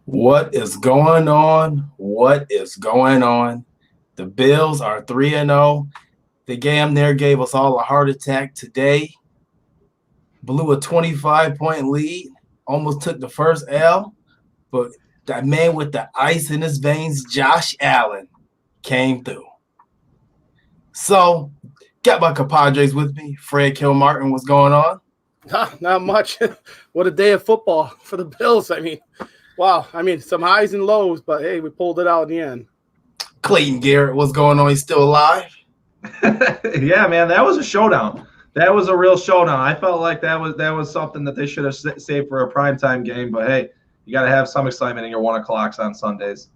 What is going on? What is going on? The Bills are 3-0. They damn near gave us all a heart attack today. Blew a 25-point lead. Almost took the first L. But that man with the ice in his veins, Josh Allen, came through. So, got my compadres with me. Fred Kilmartin, what's going on? Not much. What a day of football for the Bills. Wow. Some highs and lows, but hey, we pulled it out in the end. Clayton Garrett, what's going on? He's still alive? Yeah, man, that was a showdown. That was a real showdown. I felt like that was something that they should have saved for a primetime game. But hey, you got to have some excitement in your 1 o'clocks on Sundays.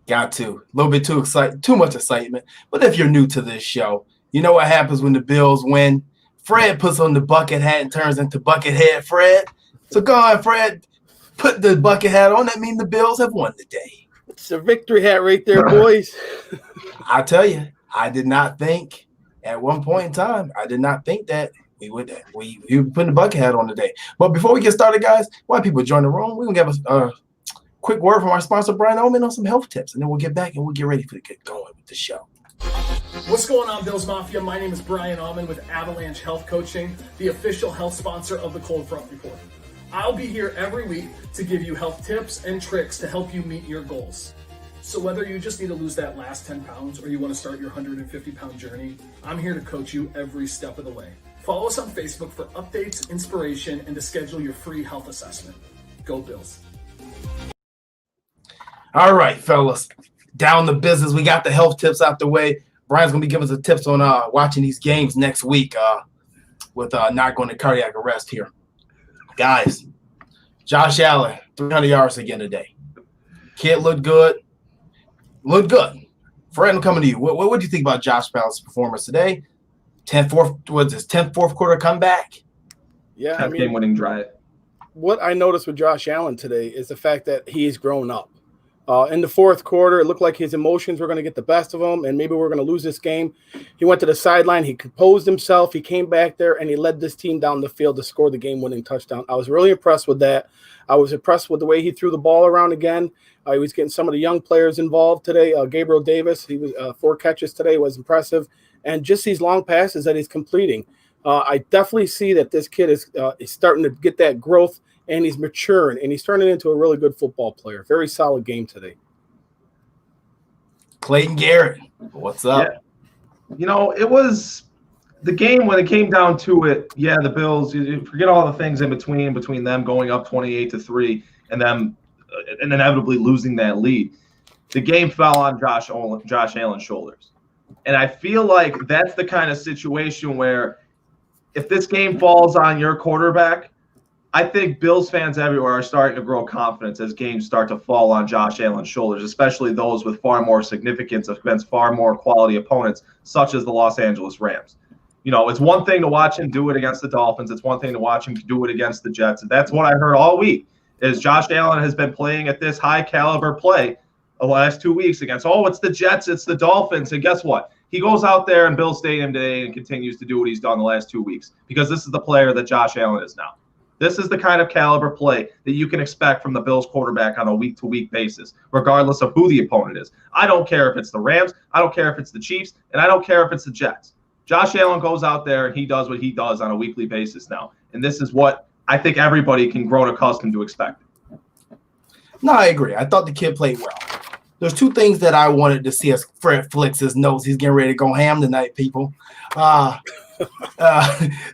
Got to. A little bit too much excitement. But if you're new to this show, you know what happens when the Bills win. Fred puts on the bucket hat and turns into Buckethead Fred. So go on, Fred. Put the bucket hat on. That means the Bills have won the day. It's a victory hat right there, boys. I tell you, I did not think at one point in time, I did not think that we would put the bucket hat on today. But before we get started, guys, why people join the room, we're going to give a quick word from our sponsor, Brian Auman, on some health tips. And then we'll get back and we'll get ready to get going with the show. What's going on, Bills Mafia? My name is Brian Auman with Avalanche Health Coaching, the official health sponsor of the Cold Front Report. I'll be here every week to give you health tips and tricks to help you meet your goals. So whether you just need to lose that last 10 pounds or you want to start your 150-pound journey, I'm here to coach you every step of the way. Follow us on Facebook for updates, inspiration, and to schedule your free health assessment. Go Bills. All right, fellas. Down the business. We got the health tips out the way. Brian's going to be giving us the tips on watching these games next week with not going to cardiac arrest here. Guys, Josh Allen, 300 yards again today. Kid looked good. Looked good. Fred, I'm coming to you. What do you think about Josh Allen's performance today? 10th fourth quarter comeback? Yeah, game-winning drive. What I noticed with Josh Allen today is the fact that he's grown up. In the fourth quarter, it looked like his emotions were going to get the best of him, and maybe we're going to lose this game. He went to the sideline. He composed himself. He came back there, and he led this team down the field to score the game-winning touchdown. I was really impressed with that. I was impressed with the way he threw the ball around again. He was getting some of the young players involved today. Gabriel Davis, he was 4 catches today, was impressive. And just these long passes that he's completing. I definitely see that this kid is starting to get that growth, and he's maturing, and he's turning into a really good football player. Very solid game today. Clayton Garrett, what's up? Yeah. You know, it was the game when it came down to it. Yeah, the Bills, you forget all the things in between them going up 28-3 and them and inevitably losing that lead. The game fell on Josh Allen's shoulders. And I feel like that's the kind of situation where if this game falls on your quarterback, I think Bills fans everywhere are starting to grow confidence as games start to fall on Josh Allen's shoulders, especially those with far more significance against far more quality opponents, such as the Los Angeles Rams. You know, it's one thing to watch him do it against the Dolphins. It's one thing to watch him do it against the Jets. And that's what I heard all week, is Josh Allen has been playing at this high-caliber play the last 2 weeks against, it's the Jets, it's the Dolphins. And guess what? He goes out there in Bill Stadium today and continues to do what he's done the last 2 weeks because this is the player that Josh Allen is now. This is the kind of caliber play that you can expect from the Bills quarterback on a week-to-week basis, regardless of who the opponent is. I don't care if it's the Rams, I don't care if it's the Chiefs, and I don't care if it's the Jets. Josh Allen goes out there and he does what he does on a weekly basis now. And this is what I think everybody can grow accustomed to expect. No, I agree. I thought the kid played well. There's 2 things that I wanted to see as Fred flicks his nose. He's getting ready to go ham tonight, people. The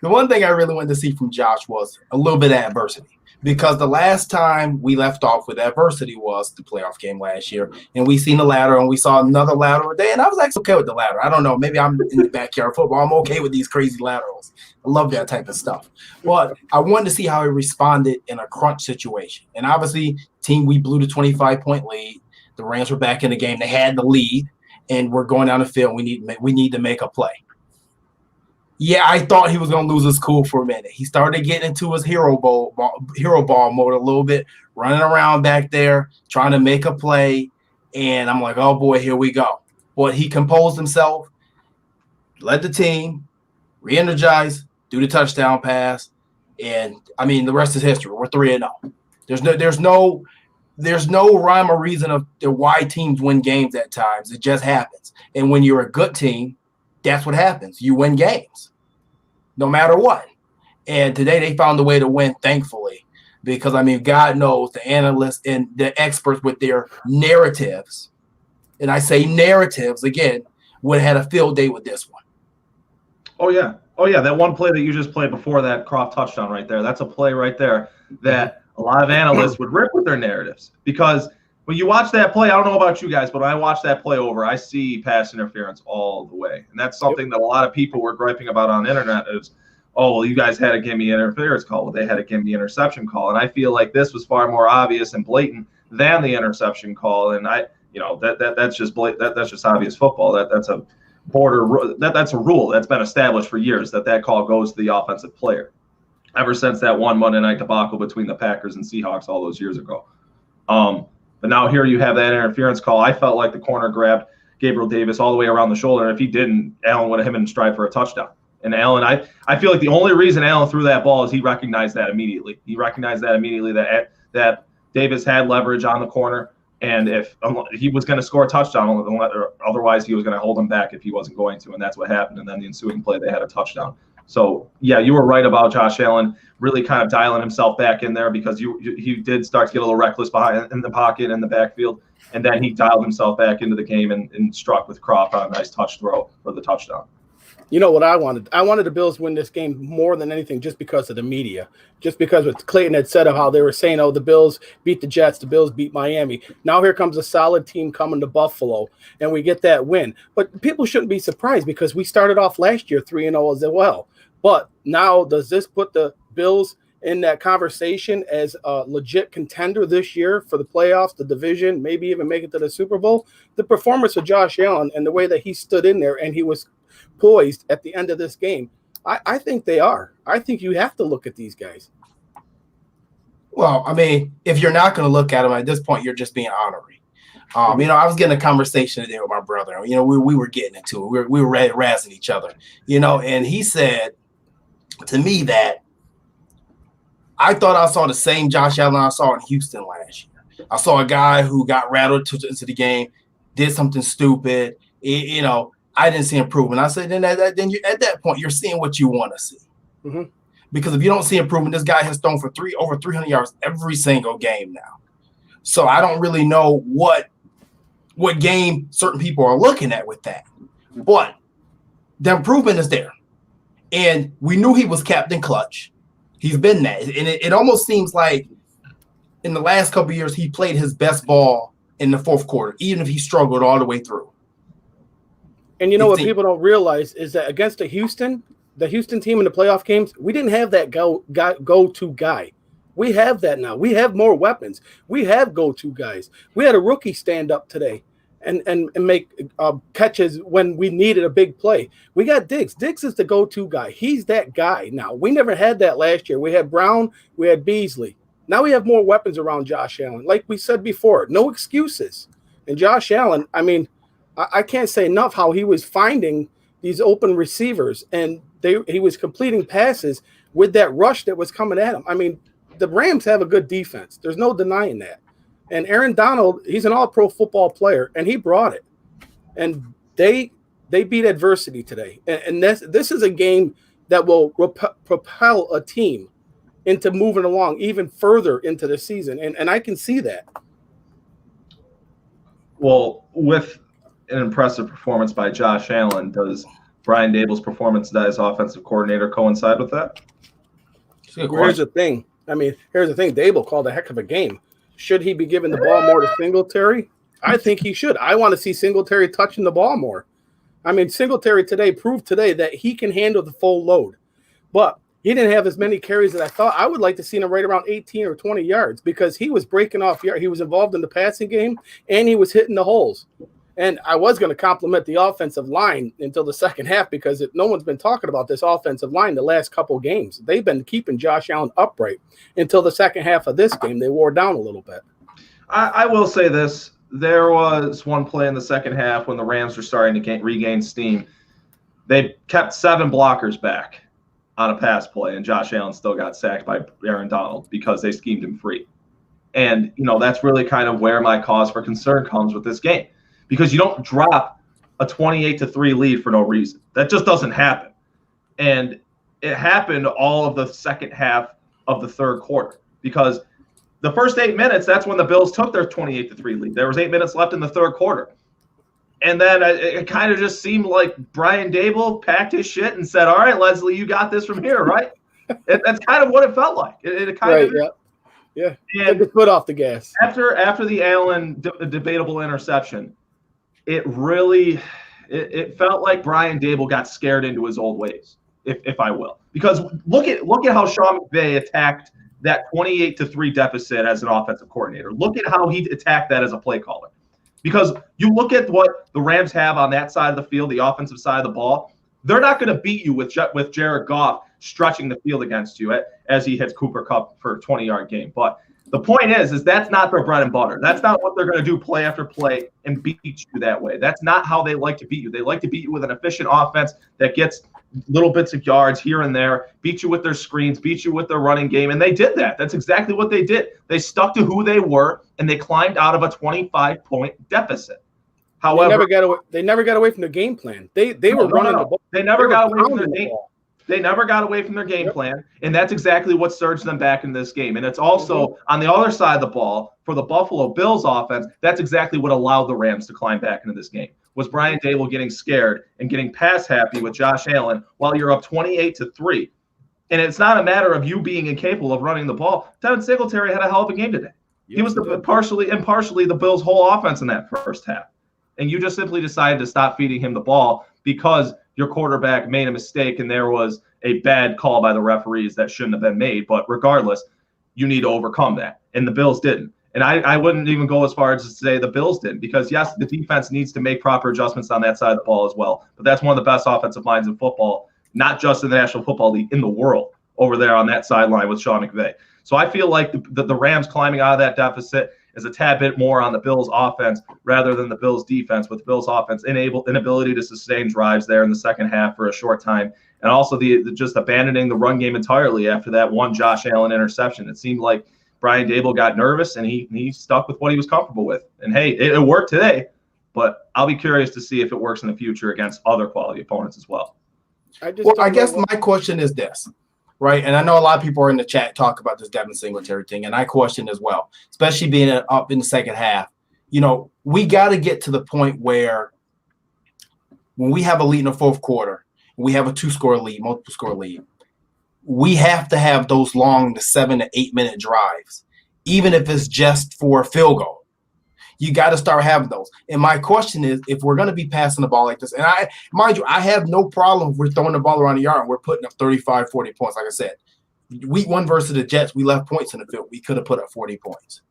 one thing I really wanted to see from Josh was a little bit of adversity, because the last time we left off with adversity was the playoff game last year, and we seen the ladder and we saw another lateral today, and I was actually okay with the ladder. I don't know, maybe I'm in the backyard football. I'm okay with these crazy laterals. I love that type of stuff. But I wanted to see how he responded in a crunch situation. And obviously, we blew the 25-point lead. The Rams were back in the game. They had the lead, and we're going down the field. We need to make a play. Yeah, I thought he was going to lose his cool for a minute. He started getting into his hero ball mode a little bit, running around back there, trying to make a play. And I'm like, oh, boy, here we go. But he composed himself, led the team, re-energized, do the touchdown pass. And, I mean, the rest is history. We're 3-0. there's no rhyme or reason of why teams win games at times. It just happens. And when you're a good team, that's what happens. You win games, no matter what. And today they found a way to win, thankfully, because, I mean, God knows the analysts and the experts with their narratives, and I say narratives again, would have had a field day with this one. Oh, yeah. Oh, yeah. That one play that you just played before that Croft touchdown right there, that's a play right there that a lot of analysts would rip with their narratives. Because when you watch that play, I don't know about you guys, but when I watch that play over, I see pass interference all the way. And that's something that a lot of people were griping about on the internet is, oh, well, you guys had a gimme interference call. Well, they had a gimme interception call. And I feel like this was far more obvious and blatant than the interception call. And that's just that's just obvious football. That's a that's a rule that's been established for years that call goes to the offensive player ever since that one Monday night debacle between the Packers and Seahawks all those years ago. But now here you have that interference call. I felt like the corner grabbed Gabriel Davis all the way around the shoulder. And if he didn't, Allen would have him in stride for a touchdown. And Allen, I feel like the only reason Allen threw that ball is he recognized that immediately. He recognized that immediately that Davis had leverage on the corner. And if he was going to score a touchdown, otherwise he was going to hold him back if he wasn't going to. And that's what happened. And then the ensuing play, they had a touchdown. So, yeah, you were right about Josh Allen really kind of dialing himself back in there because he did start to get a little reckless behind in the pocket and the backfield. And then he dialed himself back into the game and struck with Croft on a nice touch throw for the touchdown. You know what I wanted? I wanted the Bills to win this game more than anything just because of the media. Just because what Clayton had said of how they were saying, oh, the Bills beat the Jets, the Bills beat Miami. Now here comes a solid team coming to Buffalo, and we get that win. But people shouldn't be surprised because we started off last year 3-0 as well. But now does this put the Bills in that conversation as a legit contender this year for the playoffs, the division, maybe even make it to the Super Bowl? The performance of Josh Allen and the way that he stood in there and he was poised at the end of this game, I think they are. I think you have to look at these guys. Well, I mean, if you're not going to look at them at this point, you're just being honorary. I was getting a conversation today with my brother. We were getting into it. We were razzing each other, and he said to me that I thought I saw the same Josh Allen I saw in Houston last year. I saw a guy who got rattled into the game, did something stupid, I didn't see improvement. I said, then at that point, you're seeing what you want to see. Mm-hmm. Because if you don't see improvement, this guy has thrown for over 300 yards every single game now. So I don't really know what game certain people are looking at with that. But the improvement is there. And we knew he was Captain Clutch. He's been that. And it almost seems like in the last couple of years, he played his best ball in the fourth quarter, even if he struggled all the way through. And what people don't realize is that against the Houston team in the playoff games, we didn't have that go-to guy. We have that now. We have more weapons. We have go-to guys. We had a rookie stand up today and make catches when we needed a big play. We got Diggs. Diggs is the go-to guy. He's that guy now. We never had that last year. We had Brown. We had Beasley. Now we have more weapons around Josh Allen. Like we said before, no excuses. And Josh Allen, I can't say enough how he was finding these open receivers and he was completing passes with that rush that was coming at him. The Rams have a good defense. There's no denying that. And Aaron Donald, he's an all-pro football player, and he brought it. And they beat adversity today. And this is a game that will propel a team into moving along even further into the season. And I can see that. Well, with an impressive performance by Josh Allen, does Brian Daboll's performance as offensive coordinator coincide with that? Here's the thing. Daboll called a heck of a game. Should he be giving the ball more to Singletary? I think he should. I want to see Singletary touching the ball more. Singletary proved today that he can handle the full load. But he didn't have as many carries as I thought. I would like to see him right around 18 or 20 yards because he was breaking off yards. He was involved in the passing game, and he was hitting the holes. And I was going to compliment the offensive line until the second half because no one's been talking about this offensive line the last couple of games. They've been keeping Josh Allen upright until the second half of this game. They wore down a little bit. I will say this. There was one play in the second half when the Rams were starting to regain steam. They kept 7 blockers back on a pass play, and Josh Allen still got sacked by Aaron Donald because they schemed him free. And, that's really kind of where my cause for concern comes with this game, because you don't drop a 28-3 lead for no reason. That just doesn't happen. And it happened all of the second half of the third quarter, because the first 8 minutes, that's when the Bills took their 28-3 lead. There was 8 minutes left in the third quarter. And then it kind of just seemed like Brian Daboll packed his shit and said, all right, Leslie, you got this from here, right? That's kind of what it felt like. It kind of. Yeah. And took the foot off the gas. After the Allen debatable interception, it really it felt like Brian Daboll got scared into his old ways, if I will. Because look at how Sean McVay attacked that 28-3 deficit as an offensive coordinator. Look at how he attacked that as a play caller. Because you look at what the Rams have on that side of the field, the offensive side of the ball, they're not going to beat you with Jared Goff stretching the field against you as he hits Cooper Kupp for a 20-yard game. But the point is that's not their bread and butter. That's not what they're going to do play after play and beat you that way. That's not how they like to beat you. They like to beat you with an efficient offense that gets little bits of yards here and there, beat you with their screens, beat you with their running game, and they did that. That's exactly what they did. They stuck to who they were, and they climbed out of a 25-point deficit. However, they never got away from their game plan. They were running the ball. They never got away from their game. They never got away from their game plan, and that's exactly what surged them back in this game. And it's also on the other side of the ball for the Buffalo Bills offense. That's exactly what allowed the Rams to climb back into this game. Was Brian Daboll getting scared and getting pass happy with Josh Allen while you're up 28-3. And it's not a matter of you being incapable of running the ball. Devin Singletary had a hell of a game today. He was partially the Bills' whole offense in that first half. And you just simply decided to stop feeding him the ball because your quarterback made a mistake and there was a bad call by the referees that shouldn't have been made. But regardless, you need to overcome that. And the Bills didn't. And I wouldn't even go as far as to say the Bills didn't, because, yes, the defense needs to make proper adjustments on that side of the ball as well. But that's one of the best offensive lines in football, not just in the National Football League, in the world, over there on that sideline with Sean McVay. So I feel like the Rams climbing out of that deficit is a tad bit more on the Bills' offense rather than the Bills' defense, with the Bills' offense inability to sustain drives there in the second half for a short time, and also the just abandoning the run game entirely after that one Josh Allen interception. It seemed like Brian Daboll got nervous, and he stuck with what he was comfortable with. And, hey, it worked today, but I'll be curious to see if it works in the future against other quality opponents as well. I guess my question is this, right? And I know a lot of people are in the chat talk about this Devin Singletary thing, and I question as well, especially being up in the second half. We got to get to the point where when we have a lead in the fourth quarter, we have a multiple score lead, we have to have those long 7 to 8 minute drives, even if it's just for a field goal. You got to start having those. And my question is, if we're going to be passing the ball like this, and mind you, I have no problem if we're throwing the ball around the yard and we're putting up 35, 40 points. Like I said, week 1 versus the Jets, we left points in the field. We could have put up 40 points.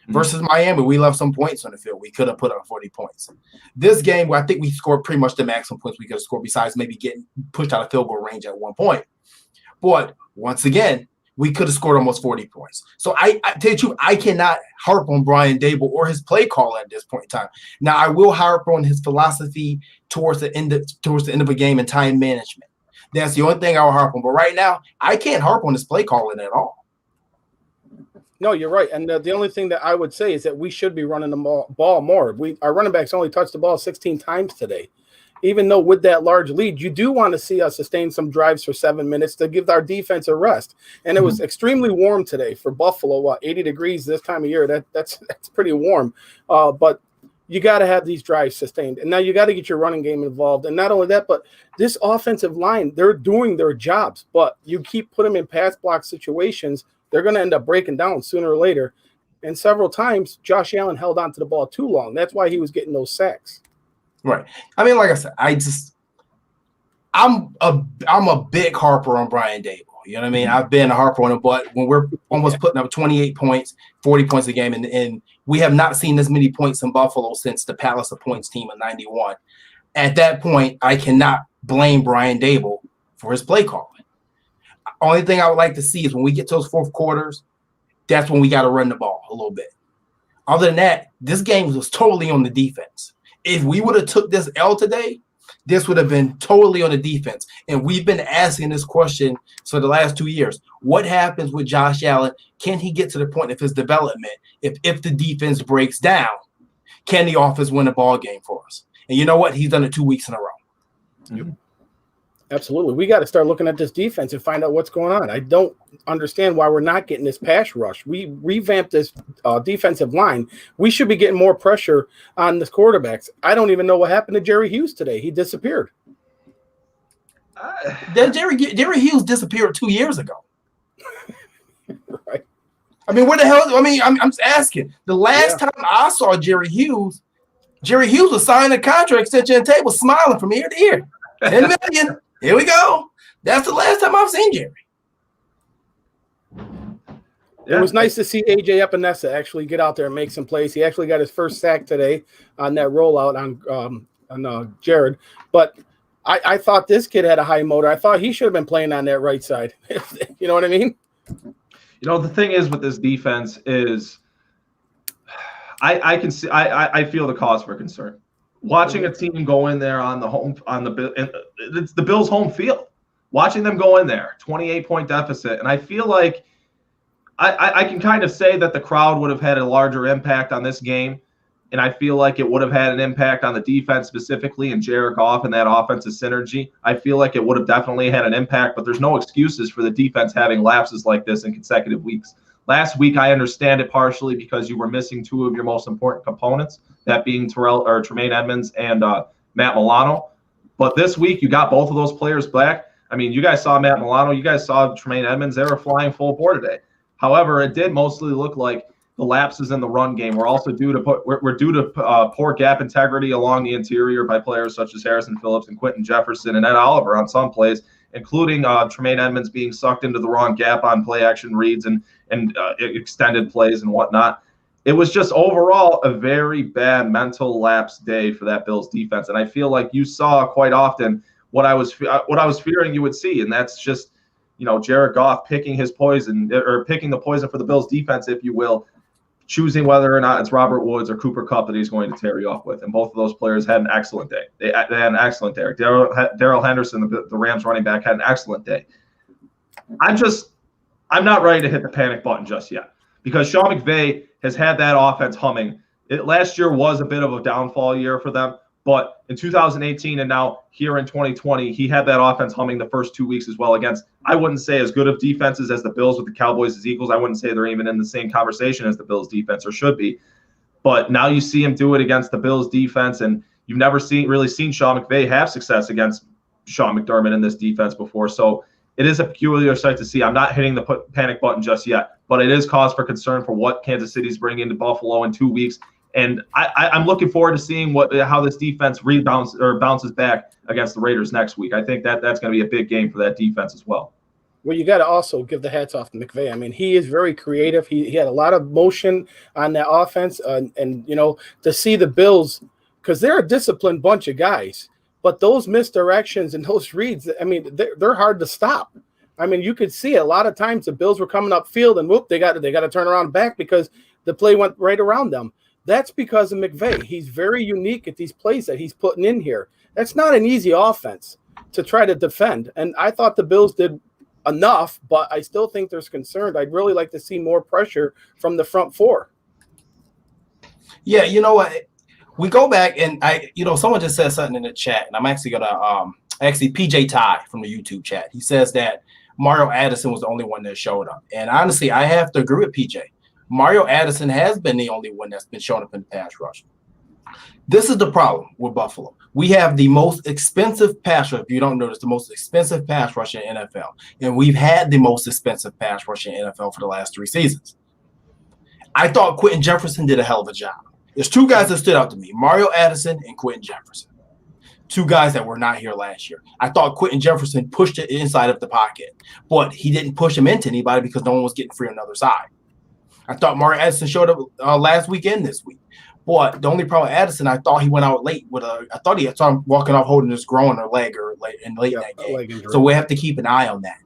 Versus Miami, we left some points on the field. We could have put up 40 points. This game, I think we scored pretty much the maximum points we could have scored, besides maybe getting pushed out of field goal range at one point. But once again, we could have scored almost 40 points. So I tell you the truth, I cannot harp on Brian Daboll or his play call at this point in time. Now, I will harp on his philosophy towards the end of a game and time management. That's the only thing I'll harp on. But right now, I can't harp on his play calling at all. No, you're right. And the only thing that I would say is that we should be running the ball more. Our running backs only touched the ball 16 times today. Even though with that large lead, you do want to see us sustain some drives for 7 minutes to give our defense a rest. And it was extremely warm today for Buffalo. 80 degrees this time of year. That's pretty warm. But you got to have these drives sustained. And now you got to get your running game involved. And not only that, but this offensive line, they're doing their jobs. But you keep putting them in pass block situations, they're going to end up breaking down sooner or later. And several times, Josh Allen held on to the ball too long. That's why he was getting those sacks. Right. I mean, like I said, I'm a big harper on Brian Daboll. You know what I mean? I've been a harper on him, but when we're almost putting up 28 points, 40 points a game, and we have not seen this many points in Buffalo since the Palace of Points team in '91. At that point, I cannot blame Brian Daboll for his play calling. Only thing I would like to see is when we get to those fourth quarters, that's when we got to run the ball a little bit. Other than that, this game was totally on the defense. If we would have took this L today, this would have been totally on the defense. And we've been asking this question for the last 2 years. What happens with Josh Allen? Can he get to the point of his development? If the defense breaks down, can the offense win a ball game for us? And you know what? He's done it 2 weeks in a row. Mm-hmm. Absolutely. We got to start looking at this defense and find out what's going on. I don't understand why we're not getting this pass rush. We revamped this defensive line. We should be getting more pressure on the quarterbacks. I don't even know what happened to Jerry Hughes today. He disappeared. Then Jerry Hughes disappeared 2 years ago. Right. I mean, where the hell? I mean, I'm just asking. The last time I saw Jerry Hughes was signing a contract extension and table, smiling from ear to ear. 10 million. Here we go. That's the last time I've seen Jerry. It was nice to see AJ Epinesa actually get out there and make some plays. He actually got his first sack today on that rollout on Jared. But I thought this kid had a high motor. I thought he should have been playing on that right side. You know what I mean? You know, the thing is with this defense is I can see I feel the cause for concern. Watching a team go in there it's the Bills' home field. Watching them go in there, 28-point deficit, and I feel like I can kind of say that the crowd would have had a larger impact on this game, and I feel like it would have had an impact on the defense specifically and Jared Goff and that offensive synergy. I feel like it would have definitely had an impact, but there's no excuses for the defense having lapses like this in consecutive weeks. Last week, I understand it partially because you were missing two of your most important components, that being Tremaine Edmonds and Matt Milano. But this week, you got both of those players back. I mean, you guys saw Matt Milano. You guys saw Tremaine Edmonds. They were flying full bore today. However, it did mostly look like the lapses in the run game. We're also due to poor gap integrity along the interior by players such as Harrison Phillips and Quentin Jefferson and Ed Oliver on some plays, including Tremaine Edmonds being sucked into the wrong gap on play action reads and extended plays and whatnot. It was just overall a very bad mental lapse day for that Bills defense. And I feel like you saw quite often what I was fearing you would see. And that's just, Jared Goff picking his poison, or picking the poison for the Bills defense, if you will, choosing whether or not it's Robert Woods or Cooper Kupp that he's going to tear you off with. And both of those players had an excellent day. They had an excellent day. Darrell Henderson, the Rams running back, had an excellent day. I'm not ready to hit the panic button just yet because Sean McVay has had that offense humming. Last year was a bit of a downfall year for them, but in 2018 and now here in 2020, he had that offense humming the first 2 weeks as well against, I wouldn't say as good of defenses as the Bills with the Cowboys as Eagles. I wouldn't say they're even in the same conversation as the Bills defense or should be. But now you see him do it against the Bills defense, and you've never really seen Sean McVay have success against Sean McDermott in this defense before. So it is a peculiar sight to see. I'm not hitting the panic button just yet, but it is cause for concern for what Kansas City's bringing to Buffalo in 2 weeks. And I'm looking forward to seeing how this defense rebounds or bounces back against the Raiders next week. I think that's going to be a big game for that defense as well. Well, you got to also give the hats off to McVay. I mean, he is very creative. He had a lot of motion on that offense. And to see the Bills, because they're a disciplined bunch of guys, but those misdirections and those reads, I mean, they're hard to stop. I mean, you could see a lot of times the Bills were coming up field and whoop, they got to turn around back because the play went right around them. That's because of McVay. He's very unique at these plays that he's putting in here. That's not an easy offense to try to defend. And I thought the Bills did enough, but I still think there's concern. I'd really like to see more pressure from the front four. Yeah, you know what? We go back and someone just said something in the chat, and I'm actually gonna PJ Ty from the YouTube chat. He says that Mario Addison was the only one that showed up, and honestly, I have to agree with PJ. Mario Addison has been the only one that's been showing up in the pass rush. This is the problem with Buffalo. We have the most expensive pass rush. If you don't notice, the most expensive pass rush in NFL, and we've had the most expensive pass rush in NFL for the last 3 seasons. I thought Quentin Jefferson did a hell of a job. There's 2 guys that stood out to me, Mario Addison and Quentin Jefferson. 2 guys that were not here last year. I thought Quentin Jefferson pushed it inside of the pocket, but he didn't push him into anybody because no one was getting free on the other side. I thought Mario Addison showed up last weekend this week. But the only problem with Addison, I thought he went out late I thought he saw him walking off holding his groin or leg or late in that game. So we have to keep an eye on that.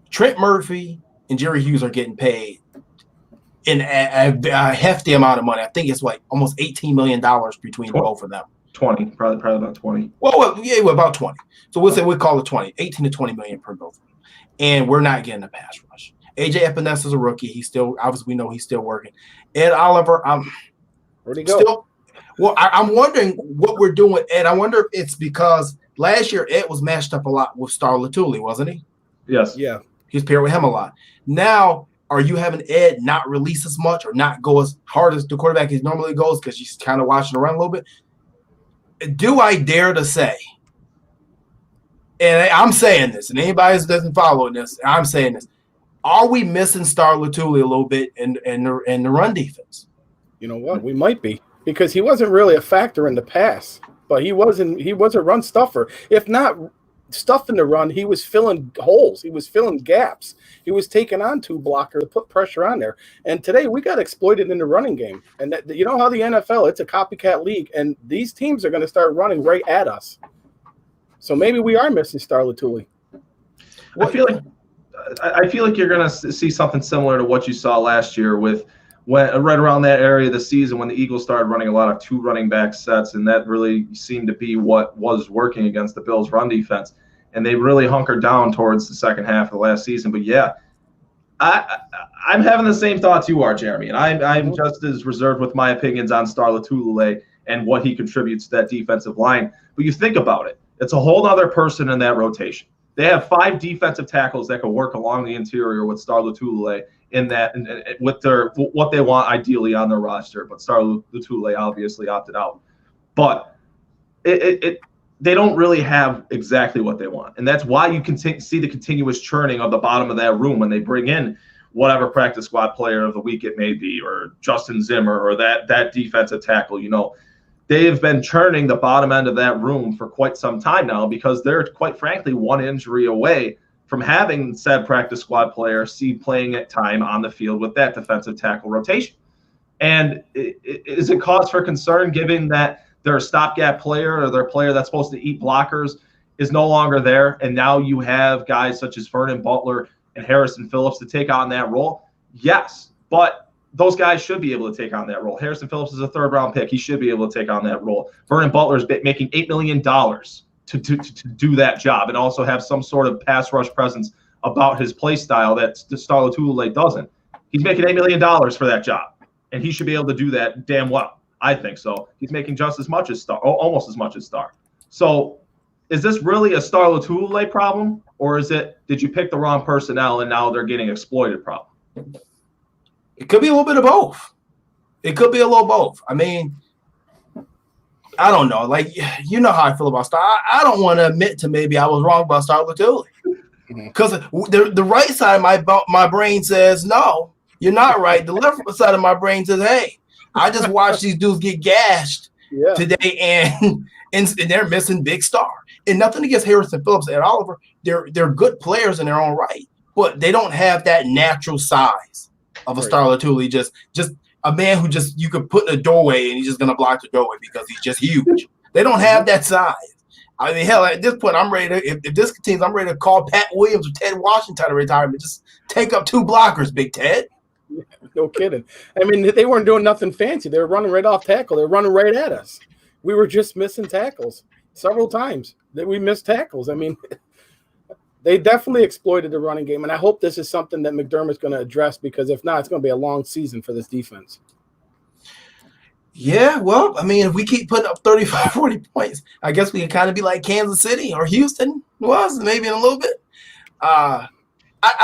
Trent Murphy and Jerry Hughes are getting paid in a hefty amount of money. I think it's like almost $18 million between both of them. 20, probably about 20. Well, yeah, we're about 20. So we'll say we call it 20, 18 to 20 million per both. And we're not getting a pass rush. AJ Epinesa is a rookie. He's still, obviously, we know he's still working. Ed Oliver, where'd he go? I'm wondering what we're doing with Ed. I wonder if it's because last year Ed was matched up a lot with Star Latulippe, wasn't he? Yes. Yeah. He was paired with him a lot. Now, are you having Ed not release as much or not go as hard as the quarterback he normally goes because he's kind of watching the run a little bit? Do I dare to say, and I'm saying this, and anybody who doesn't follow this, I'm saying this, are we missing Star Latulippe a little bit in the run defense? You know what? We might be, because he wasn't really a factor in the pass, but he was a run stuffer. If not stuffing the run, he was filling holes. He was filling gaps. He was taking on two blockers to put pressure on there. And today we got exploited in the running game. And that, you know how the NFL, it's a copycat league, and these teams are going to start running right at us. So maybe we are missing Star Latulippe. I feel like you're going to see something similar to what you saw last year with right around that area of the season when the Eagles started running a lot of two running back sets, and that really seemed to be what was working against the Bills' run defense. And they really hunkered down towards the second half of the last season. But yeah, I'm having the same thoughts you are, Jeremy, and I'm just as reserved with my opinions on Star Latulippe and what he contributes to that defensive line. But you think about it, it's a whole other person in that rotation. They have 5 defensive tackles that can work along the interior with Star Latulippe in that, and with what they want ideally on their roster. But Star Latulippe obviously opted out. But they don't really have exactly what they want, and that's why you can see the continuous churning of the bottom of that room when they bring in whatever practice squad player of the week it may be, or Justin Zimmer, or that defensive tackle. You know, they've been churning the bottom end of that room for quite some time now, because they're, quite frankly, one injury away from having said practice squad player see playing at time on the field with that defensive tackle rotation. And is it cause for concern given that their stopgap player, or their player that's supposed to eat blockers, is no longer there, and now you have guys such as Vernon Butler and Harrison Phillips to take on that role? Yes, but those guys should be able to take on that role. Harrison Phillips is a third-round pick. He should be able to take on that role. Vernon Butler is making $8 million to do that job, and also have some sort of pass rush presence about his play style that Star Latulippe doesn't. He's making $8 million for that job, and he should be able to do that damn well. I think so. He's making just as much as Star, almost as much as Star. So is this really a Star Latulippe problem, or is it, did you pick the wrong personnel and now they're getting exploited problem? It could be a little bit of both. It could be a little both. I mean, I don't know. Like, you know how I feel about Star. I don't want to admit to maybe I was wrong about Star Latulippe, because the right side of my brain says, no, you're not right. The left side of my brain says, hey, I just watched these dudes get gashed today, and they're missing Big Star. And nothing against Harrison Phillips and Oliver. They're good players in their own right, but they don't have that natural size of a Star Latulippe. Just a man who just, you could put in a doorway and he's just gonna block the doorway because he's just huge. They don't have that size. I mean, hell, at this point, I'm ready to, if this continues, I'm ready to call Pat Williams or Ted Washington to retirement. Just take up 2 blockers, Big Ted. No kidding. I mean, they weren't doing nothing fancy. They were running right off tackle. They were running right at us. We were just missing tackles several times. That we missed tackles. I mean, they definitely exploited the running game, and I hope this is something that McDermott's going to address, because if not, it's going to be a long season for this defense. Yeah, well, I mean, if we keep putting up 35, 40 points, I guess we can kind of be like Kansas City or Houston was, maybe in a little bit. I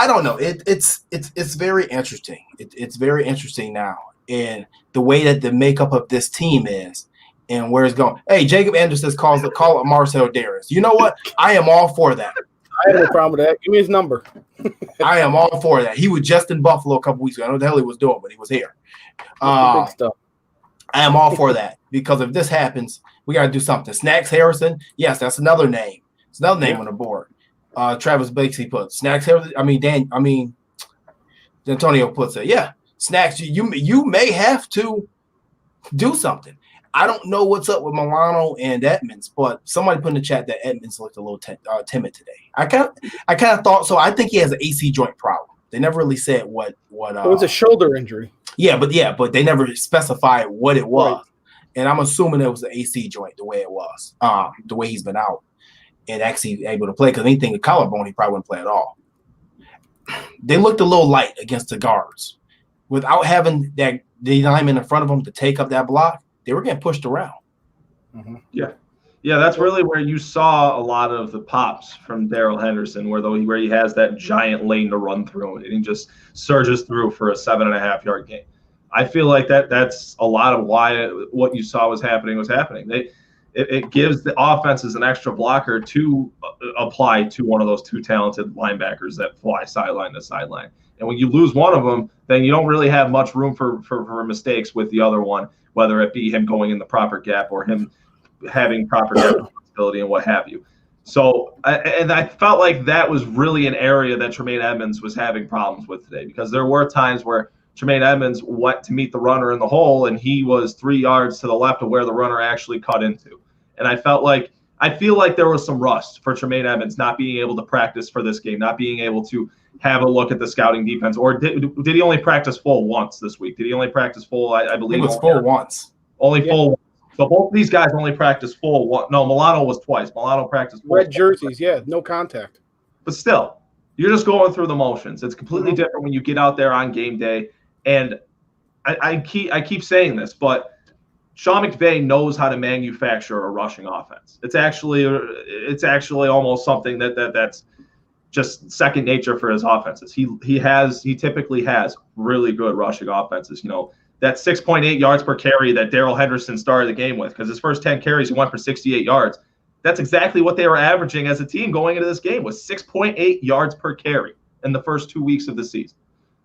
don't know. It's very interesting. It's very interesting now, and the way that the makeup of this team is and where it's going. Hey, Jacob Anderson call it Marcel Darius. You know what? I am all for that. I have no problem with that. Give me his number. I am all for that. He was just in Buffalo a couple weeks ago. I don't know what the hell he was doing, but he was here. Big stuff. I am all for that, because if this happens, we got to do something. Snacks Harrison, yes, that's another name. It's another name on the board. Travis Bakesy put Snacks Harrison. Antonio puts it. Yeah, Snacks. You may have to do something. I don't know what's up with Milano and Edmonds, but somebody put in the chat that Edmonds looked a little timid today. I kind of thought so. I think he has an AC joint problem. They never really said what. It was a shoulder injury. Yeah, but they never specified what it was. and I'm assuming it was the AC joint the way it was, the way he's been out and actually able to play. Because anything with collarbone, he probably wouldn't play at all. They looked a little light against the guards without having that the lineman in front of them to take up that block. They were getting pushed around. Mm-hmm. Yeah, that's really where you saw a lot of the pops from Darrell Henderson, where he has that giant lane to run through and he just surges through for a 7.5-yard gain. I feel like that's a lot of why what you saw was happening. It gives the offenses an extra blocker to apply to one of those two talented linebackers that fly sideline to sideline. And when you lose one of them, then you don't really have much room for mistakes with the other one, whether it be him going in the proper gap or him having proper responsibility and what have you. So, and I felt like that was really an area that Tremaine Edmunds was having problems with today, because there were times where Tremaine Edmunds went to meet the runner in the hole and he was 3 yards to the left of where the runner actually cut into. And I feel like there was some rust for Tremaine Edmunds not being able to practice for this game, not being able to have a look at the scouting defense. Or did he only practice full once this week? Did he only practice full? I believe it was full once. Only full once. So both of these guys only practiced full one. No, Milano was twice. Milano practiced full. Red jerseys, yeah, no contact. But still, you're just going through the motions. It's completely different when you get out there on game day. And I keep saying this, but Sean McVay knows how to manufacture a rushing offense. It's actually almost something that's just second nature for his offenses. He typically has really good rushing offenses. You know, that 6.8 yards per carry that Darrell Henderson started the game with, because his first 10 carries he went for 68 yards. That's exactly what they were averaging as a team going into this game, was 6.8 yards per carry in the first 2 weeks of the season.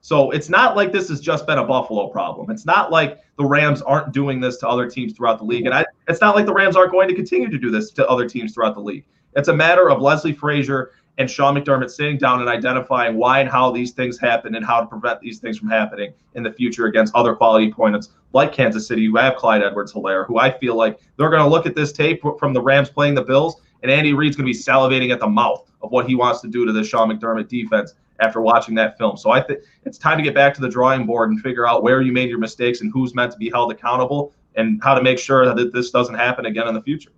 So it's not like this has just been a Buffalo problem. It's not like the Rams aren't doing this to other teams throughout the league. And it's not like the Rams aren't going to continue to do this to other teams throughout the league. It's a matter of Leslie Frazier and Sean McDermott sitting down and identifying why and how these things happen and how to prevent these things from happening in the future against other quality opponents like Kansas City, who have Clyde Edwards-Helaire, who I feel like they're going to look at this tape from the Rams playing the Bills, and Andy Reid's going to be salivating at the mouth of what he wants to do to the Sean McDermott defense after watching that film. So I think it's time to get back to the drawing board and figure out where you made your mistakes and who's meant to be held accountable and how to make sure that this doesn't happen again in the future.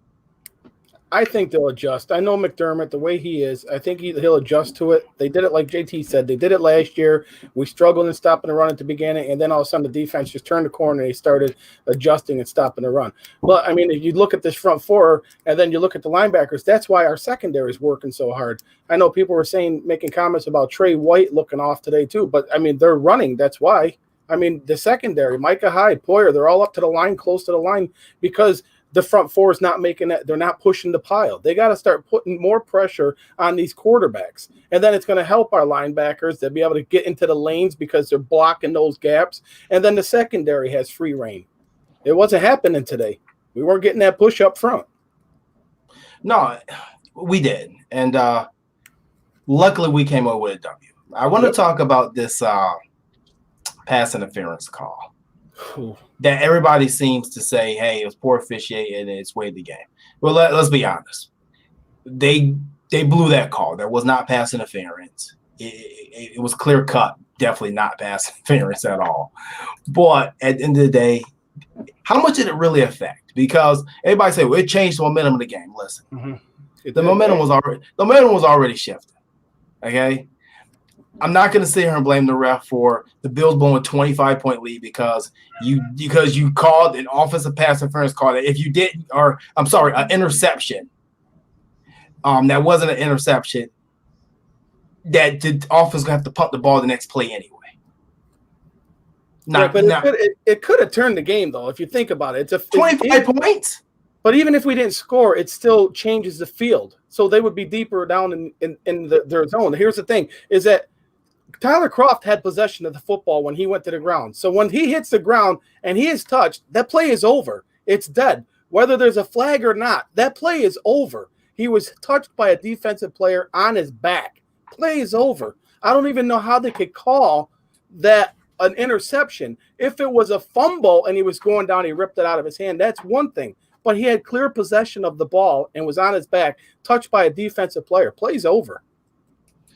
I think they'll adjust. I know McDermott, the way he is, I think he'll adjust to it. They did it like JT said. They did it last year. We struggled in stopping the run at the beginning, and then all of a sudden the defense just turned the corner and they started adjusting and stopping the run. But, I mean, if you look at this front four and then you look at the linebackers, that's why our secondary is working so hard. I know people were making comments about Trey White looking off today too, but, I mean, they're running. That's why. I mean, the secondary, Micah Hyde, Poyer, they're all up to the line, close to the line, because the front four is not making that. They're not pushing the pile. They got to start putting more pressure on these quarterbacks. And then it's going to help our linebackers to be able to get into the lanes because they're blocking those gaps. And then the secondary has free reign. It wasn't happening today. We weren't getting that push up front. No, we did. And luckily we came over with a W. I want to talk about this pass interference call. That everybody seems to say, hey, it was poor officiating and it swayed the game. Well, let's be honest. They blew that call. There was not pass interference. It was clear cut. Definitely not pass interference at all. But at the end of the day, how much did it really affect? Because everybody say, well, it changed the momentum of the game. Listen, the momentum was already shifting. Okay. I'm not going to sit here and blame the ref for the Bills blowing a 25-point lead because you called an offensive pass interference call that if you didn't, or I'm sorry, an interception. That wasn't an interception. That the offense gonna have to pump the ball the next play anyway. It could have turned the game though if you think about it. It's 25 points. But even if we didn't score, it still changes the field. So they would be deeper down in their zone. Here's the thing: is that Tyler Kroft had possession of the football when he went to the ground. So when he hits the ground and he is touched, that play is over. It's dead. Whether there's a flag or not, that play is over. He was touched by a defensive player on his back. Play is over. I don't even know how they could call that an interception. If it was a fumble and he was going down, he ripped it out of his hand, that's one thing. But he had clear possession of the ball and was on his back, touched by a defensive player. Play's over.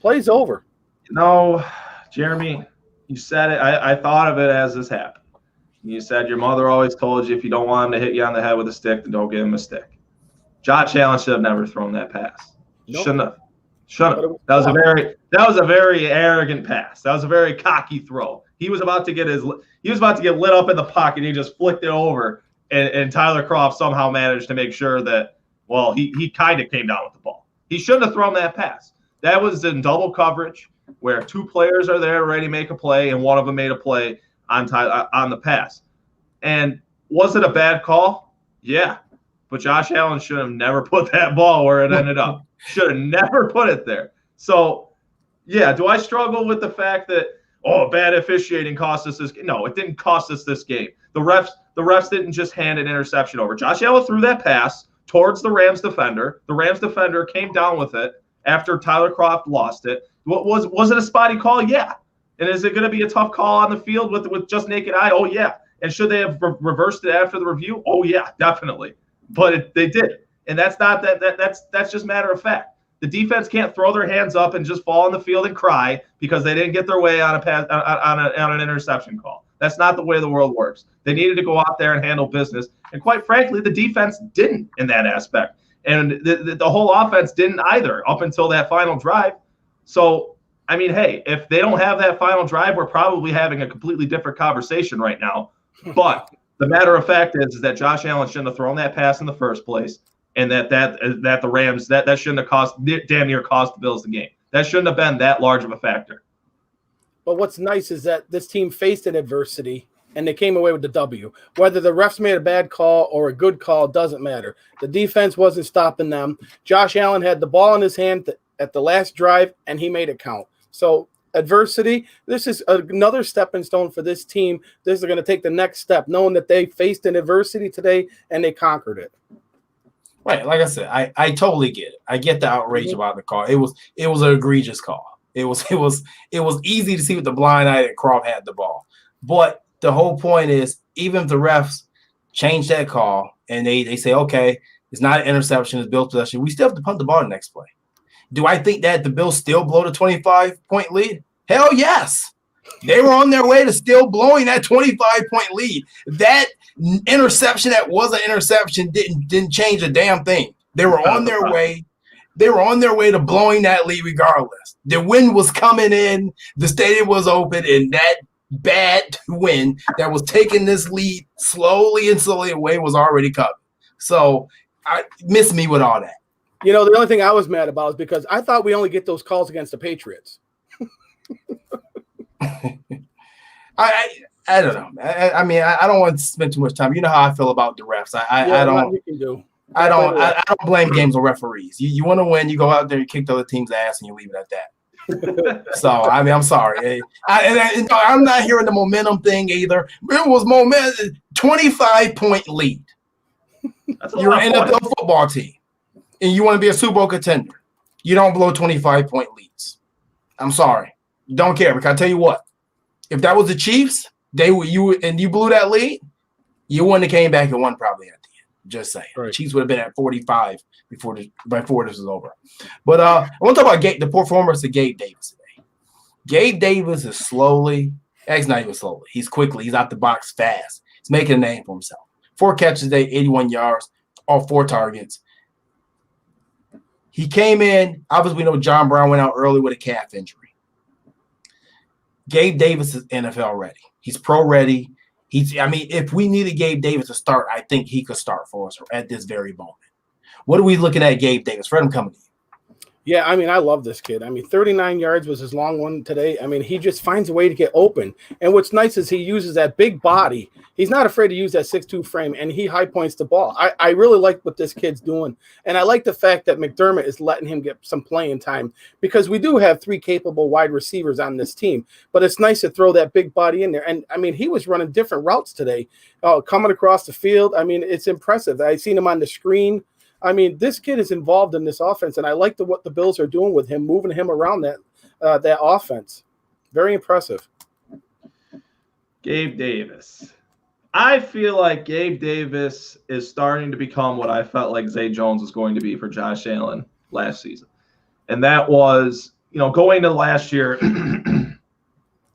Play's over. No, Jeremy, you said it. I thought of it as this happened. You said your mother always told you if you don't want him to hit you on the head with a stick, then don't give him a stick. Josh Allen should have never thrown that pass. Nope. Shouldn't have. That was a very arrogant pass. That was a very cocky throw. He was about to get lit up in the pocket. He just flicked it over, and Tyler Kroft somehow managed to make sure that, well, he kind of came down with the ball. He shouldn't have thrown that pass. That was in double coverage where two players are there ready to make a play, and one of them made a play on the pass. And was it a bad call? Yeah. But Josh Allen should have never put that ball where it ended up. Should have never put it there. So, yeah, do I struggle with the fact that, bad officiating cost us this game? No, it didn't cost us this game. The refs didn't just hand an interception over. Josh Allen threw that pass towards the Rams defender. The Rams defender came down with it after Tyler Kroft lost it. Was it a spotty call? Yeah. And is it going to be a tough call on the field with just naked eye? Oh, yeah. And should they have reversed it after the review? Oh, yeah, definitely. But they did. And that's just matter of fact. The defense can't throw their hands up and just fall on the field and cry because they didn't get their way on an interception call. That's not the way the world works. They needed to go out there and handle business. And quite frankly, the defense didn't in that aspect. And the whole offense didn't either up until that final drive. So, I mean, hey, if they don't have that final drive, we're probably having a completely different conversation right now. But the matter of fact is that Josh Allen shouldn't have thrown that pass in the first place, and that the Rams that shouldn't have damn near cost the Bills the game. That shouldn't have been that large of a factor. But what's nice is that this team faced an adversity and they came away with the W. Whether the refs made a bad call or a good call doesn't matter. The defense wasn't stopping them. Josh Allen had the ball in his hand at the last drive, and he made it count. So adversity, this is another stepping stone for this team. This is going to take the next step, knowing that they faced an adversity today and they conquered it. Right, like I said, I totally get it. I get the outrage about the call. It was an egregious call. It was easy to see with the blind eye that Kroft had the ball. But the whole point is, even if the refs change that call and they say, okay, it's not an interception, it's Bills possession, we still have to punt the ball the next play. Do I think that the Bills still blow the 25-point lead? Hell yes. They were on their way to still blowing that 25-point lead. That interception that was an interception didn't change a damn thing. They were on their way. They were on their way to blowing that lead regardless. The wind was coming in. The stadium was open, and that bad wind that was taking this lead slowly away was already coming. So I miss me with all that. You know, the only thing I was mad about is because I thought we only get those calls against the Patriots. I don't know. I mean, I don't want to spend too much time. You know how I feel about the refs. I don't blame games on referees. You want to win, you go out there, you kick the other team's ass, and you leave it at that. So, I mean, I'm sorry. I'm not hearing the momentum thing either. It was 25-point lead. You're an NFL football team, and you want to be a Super Bowl contender. You don't blow 25-point leads. I'm sorry. Don't care. Because I tell you what, if that was the Chiefs, you blew that lead, you wouldn't have came back and won probably at the end. Just saying. Right. The Chiefs would have been at 45 before this was over. But I want to talk about the performance of Gabe Davis today. Gabe Davis is slowly, he's not even slowly. He's quickly. He's out the box fast. He's making a name for himself. 4 catches today, 81 yards, all 4 targets. He came in. Obviously, we know John Brown went out early with a calf injury. Gabe Davis is NFL ready. He's pro ready. If we needed Gabe Davis to start, I think he could start for us at this very moment. What are we looking at, Gabe Davis? Fred, I'm coming to you. Yeah, I mean, I love this kid. 39 yards was his long one today. He just finds a way to get open. And what's nice is he uses that big body. He's not afraid to use that 6'2" frame, and he high points the ball. I really like what this kid's doing. And I like the fact that McDermott is letting him get some playing time because we do have 3 capable wide receivers on this team. But it's nice to throw that big body in there. And, he was running different routes today, coming across the field. It's impressive. I seen him on the screen. This kid is involved in this offense, and I like what the Bills are doing with him, moving him around that offense. Very impressive. Gabe Davis. I feel like Gabe Davis is starting to become what I felt like Zay Jones was going to be for Josh Allen last season. And that was, going to last year,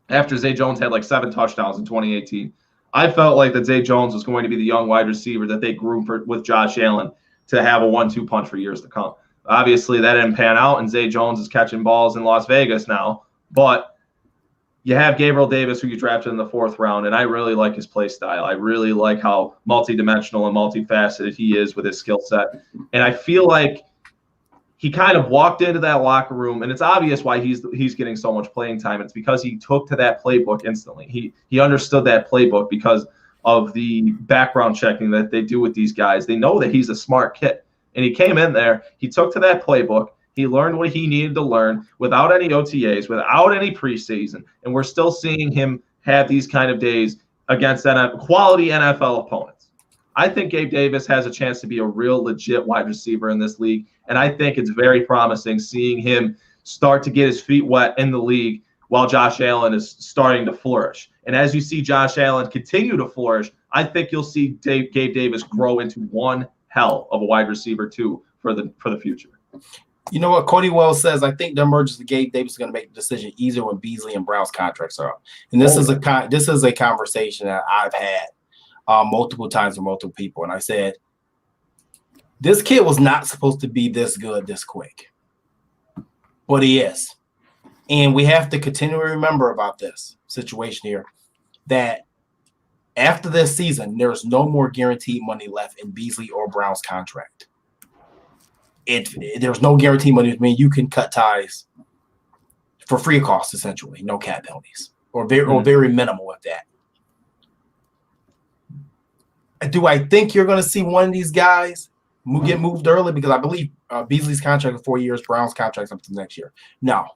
after Zay Jones had like 7 touchdowns in 2018, I felt like that Zay Jones was going to be the young wide receiver that they groomed with Josh Allen to have a 1-2 punch for years to come. Obviously, that didn't pan out, and Zay Jones is catching balls in Las Vegas now. But you have Gabriel Davis, who you drafted in the 4th round, and I really like his play style. I really like how multidimensional and multifaceted he is with his skill set. And I feel like he kind of walked into that locker room, and it's obvious why he's getting so much playing time. It's because he took to that playbook instantly. He understood that playbook because of the background checking that they do with these guys. They know that he's a smart kid, and he came in there. He took to that playbook. He learned what he needed to learn without any OTAs, without any preseason, and we're still seeing him have these kind of days against quality NFL opponents. I think Gabe Davis has a chance to be a real legit wide receiver in this league, and I think it's very promising seeing him start to get his feet wet in the league while Josh Allen is starting to flourish. And as you see Josh Allen continue to flourish, I think you'll see Gabe Davis grow into one hell of a wide receiver too for the future. You know what Cody Wells says? I think the emergence of Gabe Davis is going to make the decision easier when Beasley and Brown's contracts are up. And this is a conversation that I've had multiple times with multiple people. And I said, this kid was not supposed to be this good this quick, but he is. And we have to continue to remember about this situation here, that after this season, there's no more guaranteed money left in Beasley or Brown's contract. There's no guaranteed money. I mean, you can cut ties for free costs, essentially, no cap penalties, or very minimal with that. Do I think you're going to see one of these guys get moved early? Because I believe Beasley's contract is 4 years, Brown's contract up to next year. No.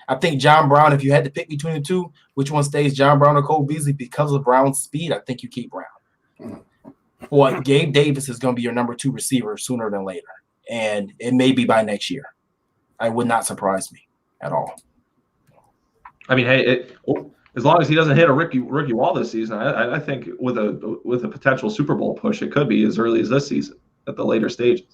I think John Brown, if you had to pick between the two, which one stays, John Brown or Cole Beasley? Because of Brown's speed, I think you keep Brown. Well, Gabe Davis is going to be your number 2 receiver sooner than later, and it may be by next year. It would not surprise me at all. I mean, hey, as long as he doesn't hit a rookie wall this season, I think with a potential Super Bowl push, it could be as early as this season at the later stages.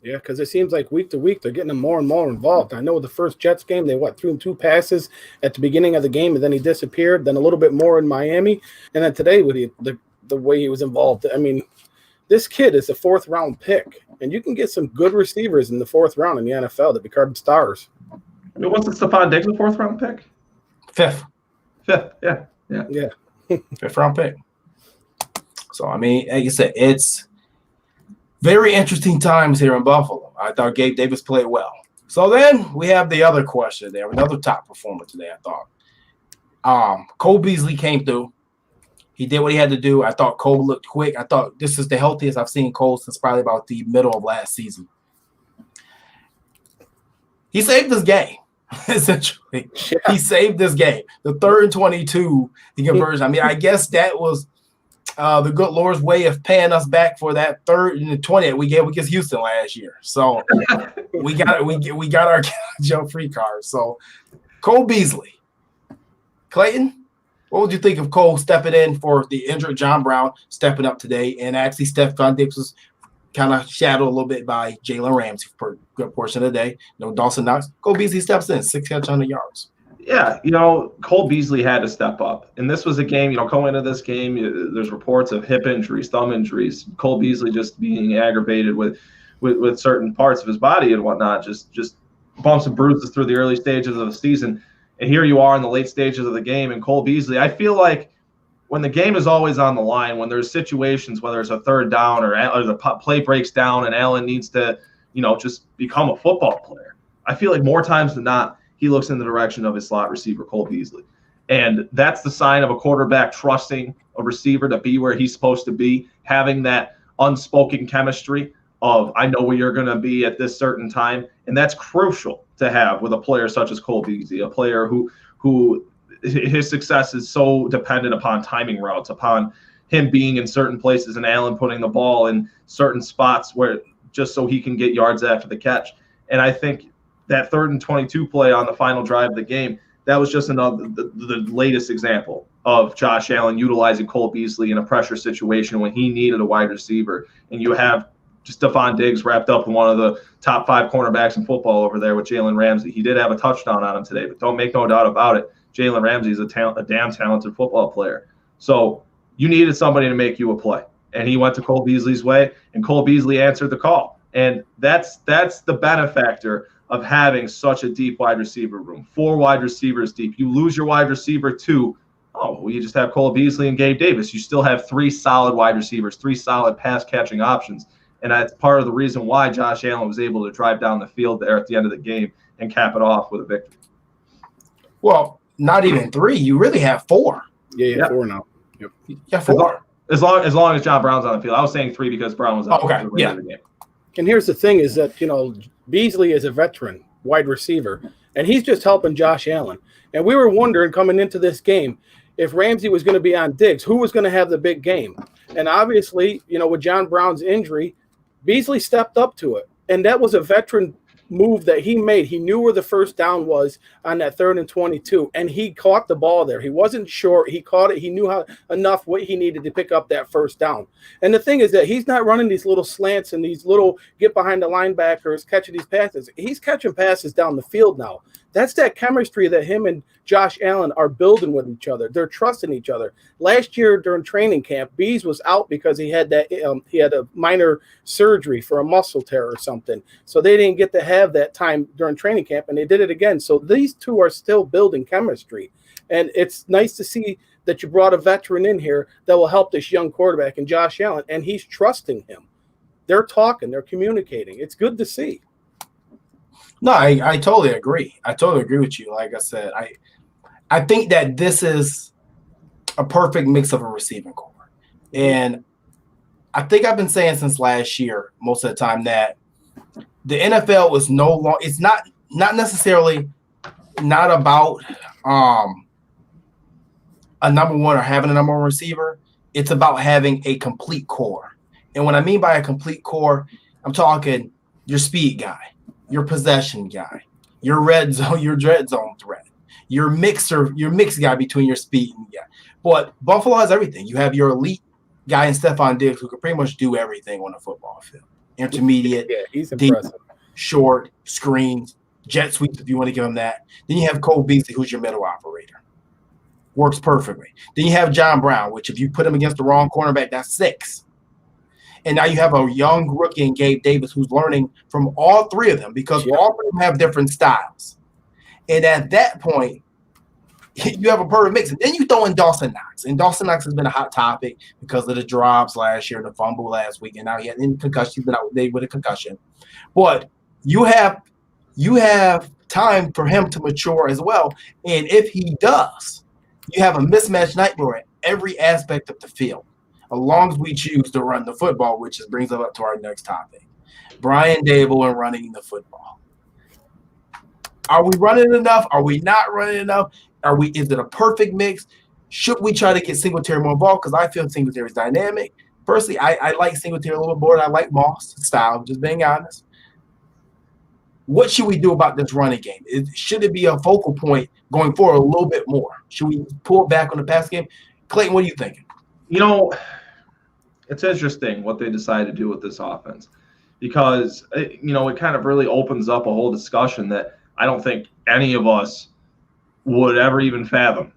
Yeah, because it seems like week to week they're getting him more and more involved. I know the first Jets game, they threw him 2 passes at the beginning of the game, and then he disappeared. Then a little bit more in Miami, and then today with the way he was involved. I mean, this kid is a 4th round pick, and you can get some good receivers in the 4th round in the NFL that become stars. I mean, wasn't Stephon Diggs a 4th round pick? 5th, yeah. 5th round pick. So I mean, like you said, it's very interesting times here in Buffalo. I thought Gabe Davis played well. So then we have the other question there, another top performer today, I thought. Cole Beasley came through. He did what he had to do. I thought Cole looked quick. I thought this is the healthiest I've seen Cole since probably about the middle of last season. He saved this game, essentially. Yeah. He saved this game. The 3rd and 22, the conversion. I mean, I guess that was the good Lord's way of paying us back for that 3rd and 20 we gave against Houston last year. So we got our Joe free card. So Cole Beasley, Clayton, what would you think of Cole stepping in for the injured John Brown, stepping up today, and actually Stephon Diggs was kind of shadowed a little bit by Jalen Ramsey for a good portion of the day. Dawson Knox. Cole Beasley steps in, 600 yards. Yeah, Cole Beasley had to step up. And this was a game, going into this game, there's reports of hip injuries, thumb injuries, Cole Beasley just being aggravated with certain parts of his body and whatnot, just bumps and bruises through the early stages of the season. And here you are in the late stages of the game, and Cole Beasley, I feel like when the game is always on the line, when there's situations, whether it's a 3rd down or the play breaks down and Allen needs to, just become a football player, I feel like more times than not, he looks in the direction of his slot receiver, Cole Beasley. And that's the sign of a quarterback trusting a receiver to be where he's supposed to be, having that unspoken chemistry of, I know where you're going to be at this certain time. And that's crucial to have with a player such as Cole Beasley, a player who his success is so dependent upon timing routes, upon him being in certain places and Allen putting the ball in certain spots where just so he can get yards after the catch. And I think that 3rd and 22 play on the final drive of the game, that was just the latest example of Josh Allen utilizing Cole Beasley in a pressure situation when he needed a wide receiver. And you have Stephon Diggs wrapped up in one of the top 5 cornerbacks in football over there with Jalen Ramsey. He did have a touchdown on him today, but don't make no doubt about it, Jalen Ramsey is a damn talented football player. So you needed somebody to make you a play. And he went to Cole Beasley's way, and Cole Beasley answered the call. And that's the benefactor of having such a deep wide receiver room. 4 wide receivers deep. You lose your wide receiver 2. Oh, well, you just have Cole Beasley and Gabe Davis. You still have 3 solid wide receivers, 3 solid pass-catching options. And that's part of the reason why Josh Allen was able to drive down the field there at the end of the game and cap it off with a victory. Well, not even 3. You really have 4. Yeah, 4 now. Yep. Yeah, 4. As long as John Brown's on the field. I was saying 3 because Brown was out okay. for the end of the game. And here's the thing is that, Beasley is a veteran wide receiver, and he's just helping Josh Allen. And we were wondering coming into this game, if Ramsey was going to be on Diggs, who was going to have the big game? And obviously, with John Brown's injury, Beasley stepped up to it. And that was a veteran move that he made. He knew where the first down was on that 3rd and 22, and he caught the ball there. He wasn't short. He caught it. He knew enough what he needed to pick up that first down. And the thing is that he's not running these little slants and these little get behind the linebackers, catching these passes. He's catching passes down the field now. That's that chemistry that him and Josh Allen are building with each other. They're trusting each other. Last year during training camp, Bees was out because he had a minor surgery for a muscle tear or something. So they didn't get to have that time during training camp, and they did it again. So these two are still building chemistry. And it's nice to see that you brought a veteran in here that will help this young quarterback and Josh Allen, and he's trusting him. They're talking. They're communicating. It's good to see. No, I totally agree. I totally agree with you. Like I said, I think that this is a perfect mix of a receiving core. And I think I've been saying since last year, most of the time, that the NFL is no longer – it's not necessarily not about a number one or having a number one receiver. It's about having a complete core. And what I mean by a complete core, I'm talking your speed guy, your possession guy, your red zone threat, your mixed guy between your speed and guy. But Buffalo has everything. You have your elite guy in Stephon Diggs who can pretty much do everything on the football field. Intermediate, he's deep, impressive. Short, screens, jet sweeps if you want to give him that. Then you have Cole Beasley, who's your middle operator. Works perfectly. Then you have John Brown, which if you put him against the wrong cornerback, that's 6. And now you have a young rookie in Gabe Davis who's learning from all 3 of them because all of them have different styles. And at that point, you have a perfect mix. And then you throw in Dawson Knox. And Dawson Knox has been a hot topic because of the drops last year, the fumble last week, and now he had any concussion. He's been out with a concussion. But you have time for him to mature as well. And if he does, you have a mismatch nightmare at every aspect of the field, as long as we choose to run the football, which brings us up to our next topic. Brian Dable and running the football. Are we running enough? Are we not running enough? Is it a perfect mix? Should we try to get Singletary more involved? Because I feel Singletary's dynamic. Personally, I like Singletary a little more. I like Moss' style, just being honest. What should we do about this running game? Should it be a focal point going forward a little bit more? Should we pull back on the pass game? Clayton, what are you thinking? It's interesting what they decide to do with this offense because, it kind of really opens up a whole discussion that I don't think any of us would ever even fathom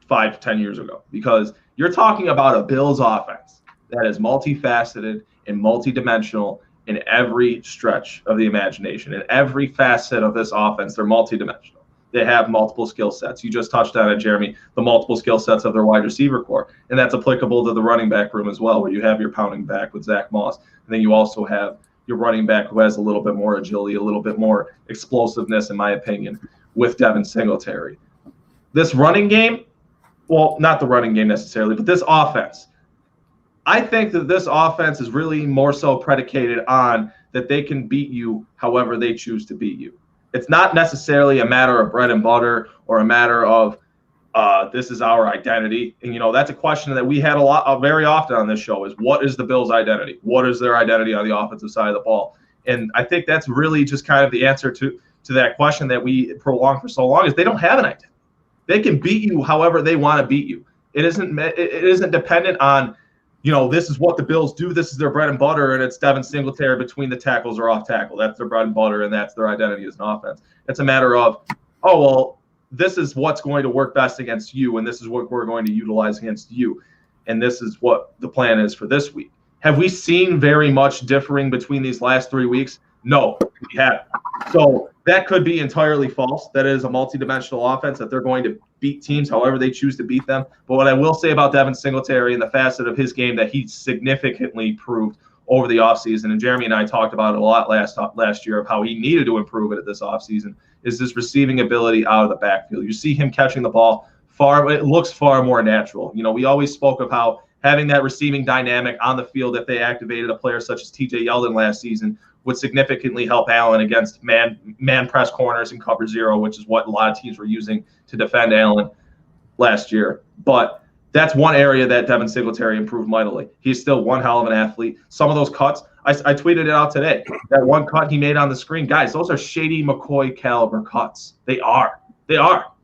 5 to 10 years ago, because you're talking about a Bills offense that is multifaceted and multidimensional in every stretch of the imagination. In every facet of this offense, they're multidimensional. They have multiple skill sets. You just touched on it, Jeremy, the multiple skill sets of their wide receiver core. And that's applicable to the running back room as well, where you have your pounding back with Zach Moss. And then you also have your running back who has a little bit more agility, a little bit more explosiveness, in my opinion, with Devin Singletary. This running game, well, not the running game necessarily, but this offense, I think that this offense is really more so predicated on that they can beat you however they choose to beat you. It's not necessarily a matter of bread and butter or a matter of this is our identity. And, that's a question that we had very often on this show is what is the Bills' identity? What is their identity on the offensive side of the ball? And I think that's really just kind of the answer to that question that we prolonged for so long is they don't have an identity. They can beat you however they want to beat you. It isn't dependent on, this is what the Bills do. This is their bread and butter, and it's Devin Singletary between the tackles or off tackle. That's their bread and butter, and that's their identity as an offense. It's a matter of, this is what's going to work best against you, and this is what we're going to utilize against you. and this is what the plan is for this week. Have we seen very much differing between these last 3 weeks? No, we haven't. So that could be entirely false. That is a multidimensional offense that they're going to beat teams however they choose to beat them. But what I will say about Devin Singletary and the facet of his game that he significantly improved over the offseason, and Jeremy and I talked about it a lot last year of how he needed to improve it this offseason, is this receiving ability out of the backfield. You see him catching the ball it looks far more natural. We always spoke of how having that receiving dynamic on the field, if they activated a player such as TJ Yeldon last season, would significantly help Allen against man press corners and cover zero, which is what a lot of teams were using to defend Allen last year. But that's one area that Devin Singletary improved mightily. He's still one hell of an athlete. Some of those cuts, I tweeted it out today. That one cut he made on the screen, guys, those are Shady McCoy caliber cuts. They are. They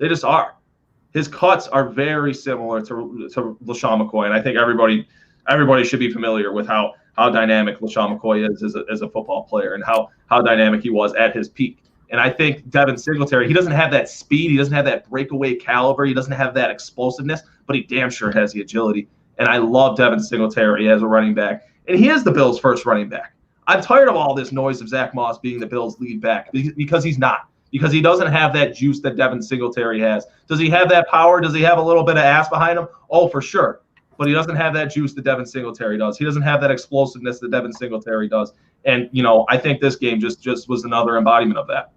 just are. His cuts are very similar to LaShawn McCoy, and I think everybody should be familiar with how dynamic LaShawn McCoy is as a football player and how dynamic he was at his peak. And I think Devin Singletary, he doesn't have that speed, he doesn't have that breakaway caliber, he doesn't have that explosiveness, but he damn sure has the agility. And I love Devin Singletary as a running back, and he is the Bills' first running back. I'm tired of all this noise of Zach Moss being the Bills' lead back because he's not. Because he doesn't have that juice that Devin Singletary has. Does he have that power? Does he have a little bit of ass behind him? Oh, for sure. But he doesn't have that juice that Devin Singletary does. He doesn't have that explosiveness that Devin Singletary does. And, I think this game just was another embodiment of that.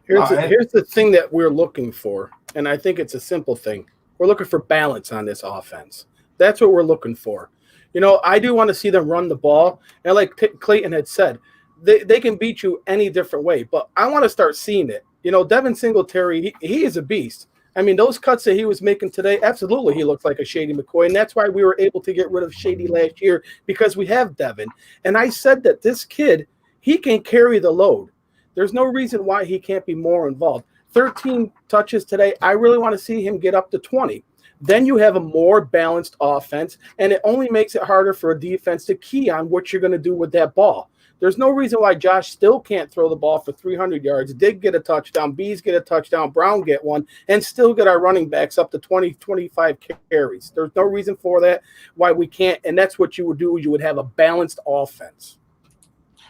Here's the thing that we're looking for, and I think it's a simple thing. We're looking for balance on this offense. That's what we're looking for. I do want to see them run the ball. And like Clayton had said, they can beat you any different way, but I want to start seeing it. Devin Singletary, he is a beast. I mean, those cuts that he was making today, absolutely, he looks like a Shady McCoy, and that's why we were able to get rid of Shady last year, because we have Devin. And I said that this kid, he can carry the load. There's no reason why he can't be more involved. 13 touches today. I really want to see him get up to 20. Then you have a more balanced offense, and it only makes it harder for a defense to key on what you're going to do with that ball. There's no reason why Josh still can't throw the ball for 300 yards, Dig get a touchdown, Bees get a touchdown, Brown get one, and still get our running backs up to 20, 25 carries. There's no reason for that, why we can't, and that's what you would do. You would have a balanced offense.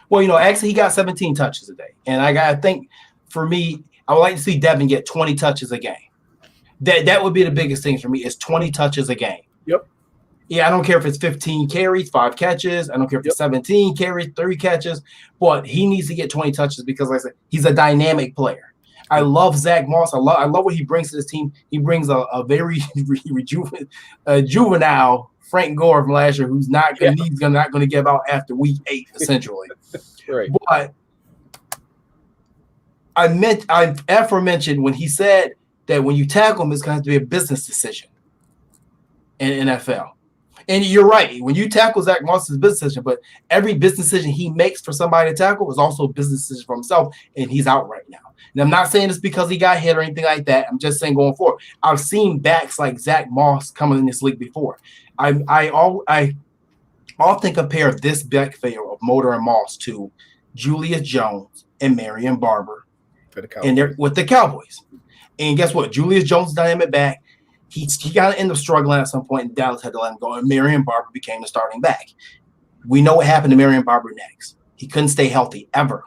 Well, actually, he got 17 touches a day. And I think, for me, I would like to see Devin get 20 touches a game. That would be the biggest thing for me, is 20 touches a game. Yep. Yeah, I don't care if it's 15 carries, 5 catches. I don't care if it's 17 carries, 3 catches. But he needs to get 20 touches because, like I said, he's a dynamic player. I love Zach Moss. I love what he brings to this team. He brings a very juvenile Frank Gore from last year, who's not going to give out after week 8, essentially. Right. But I aforementioned when he said that when you tackle him, it's going to have to be a business decision in NFL. And you're right. When you tackle Zach Moss, it's a business decision, but every business decision he makes for somebody to tackle is also a business decision for himself, and he's out right now. And I'm not saying it's because he got hit or anything like that. I'm just saying going forward. I've seen backs like Zach Moss coming in this league before. I often compare this backfield of Motor and Moss to Julius Jones and Marion Barber with the Cowboys. And guess what? Julius Jones' dynamic back. He got to end up struggling at some point, and Dallas had to let him go, and Marion Barber became the starting back. We know what happened to Marion Barber next. He couldn't stay healthy ever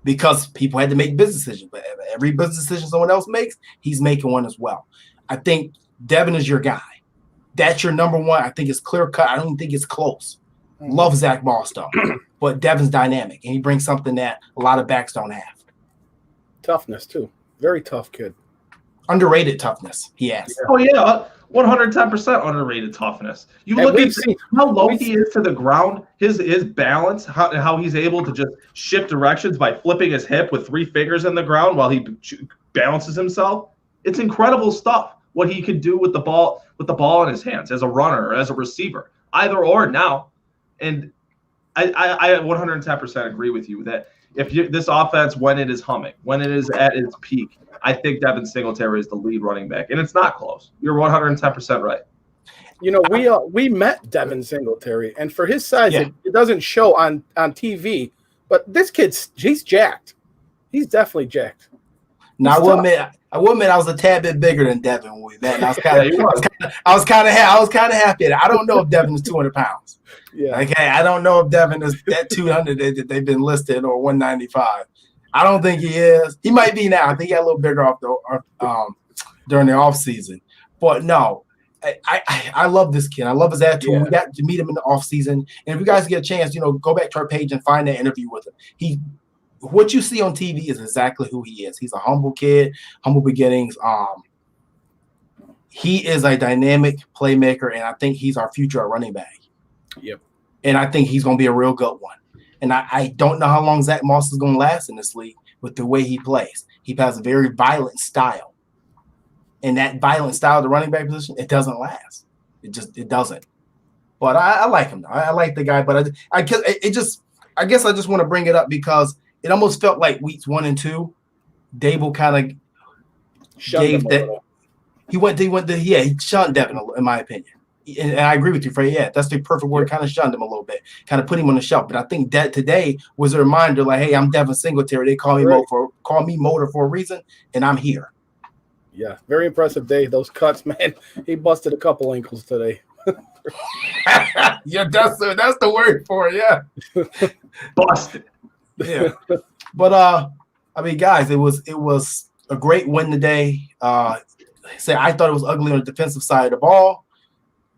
because people had to make business decisions. But every business decision someone else makes, he's making one as well. I think Devin is your guy. That's your number one. I think it's clear cut. I don't even think it's close. Love Zach Moss, though. But Devin's dynamic, and he brings something that a lot of backs don't have. Toughness, too. Very tough kid. Underrated toughness, he has. Oh, yeah. 110% underrated toughness. You look at how low he is to the ground, his balance, how he's able to just shift directions by flipping his hip with 3 fingers in the ground while he balances himself. It's incredible stuff, what he can do with the ball in his hands as a runner or as a receiver, either or now. And I 110% agree with you that if this offense, when it is humming, when it is at its peak, I think Devin Singletary is the lead running back, and it's not close. You're 110% right. We met Devin Singletary, and for his size, it doesn't show on TV. But this he's jacked. He's definitely jacked. Now I will admit I was a tad bit bigger than Devin when we met. And I was kind of happy. I don't know if Devin is 200 pounds. Yeah. Okay, I don't know if Devin is that 200 that they've been listed or 195. I don't think he is. He might be now. I think he got a little bigger during the offseason. But no, I love this kid. I love his attitude. Yeah. We got to meet him in the offseason. And if you guys get a chance, go back to our page and find that interview with him. What you see on TV is exactly who he is. He's a humble kid, humble beginnings. He is a dynamic playmaker, and I think he's our future at running back. Yep. And I think he's going to be a real good one. And I don't know how long Zach Moss is going to last in this league with the way he plays. He has a very violent style. And that violent style of the running back position, it doesn't last. It doesn't. But I like him. I like the guy. But I guess I just want to bring it up because it almost felt like weeks 1 and 2, Dable kind of gave that. He shunned Devin, in my opinion. And I agree with you, Frey. Yeah, that's the perfect word. Kind of shunned him a little bit, kind of put him on the shelf. But I think that today was a reminder, like, hey, I'm Devin Singletary. They call me Motor for a reason, and I'm here. Yeah, very impressive day. Those cuts, man. He busted a couple ankles today. Yeah, that's the word for it. Yeah, busted. Yeah, but I mean, guys, it was a great win today. I thought it was ugly on the defensive side of the ball.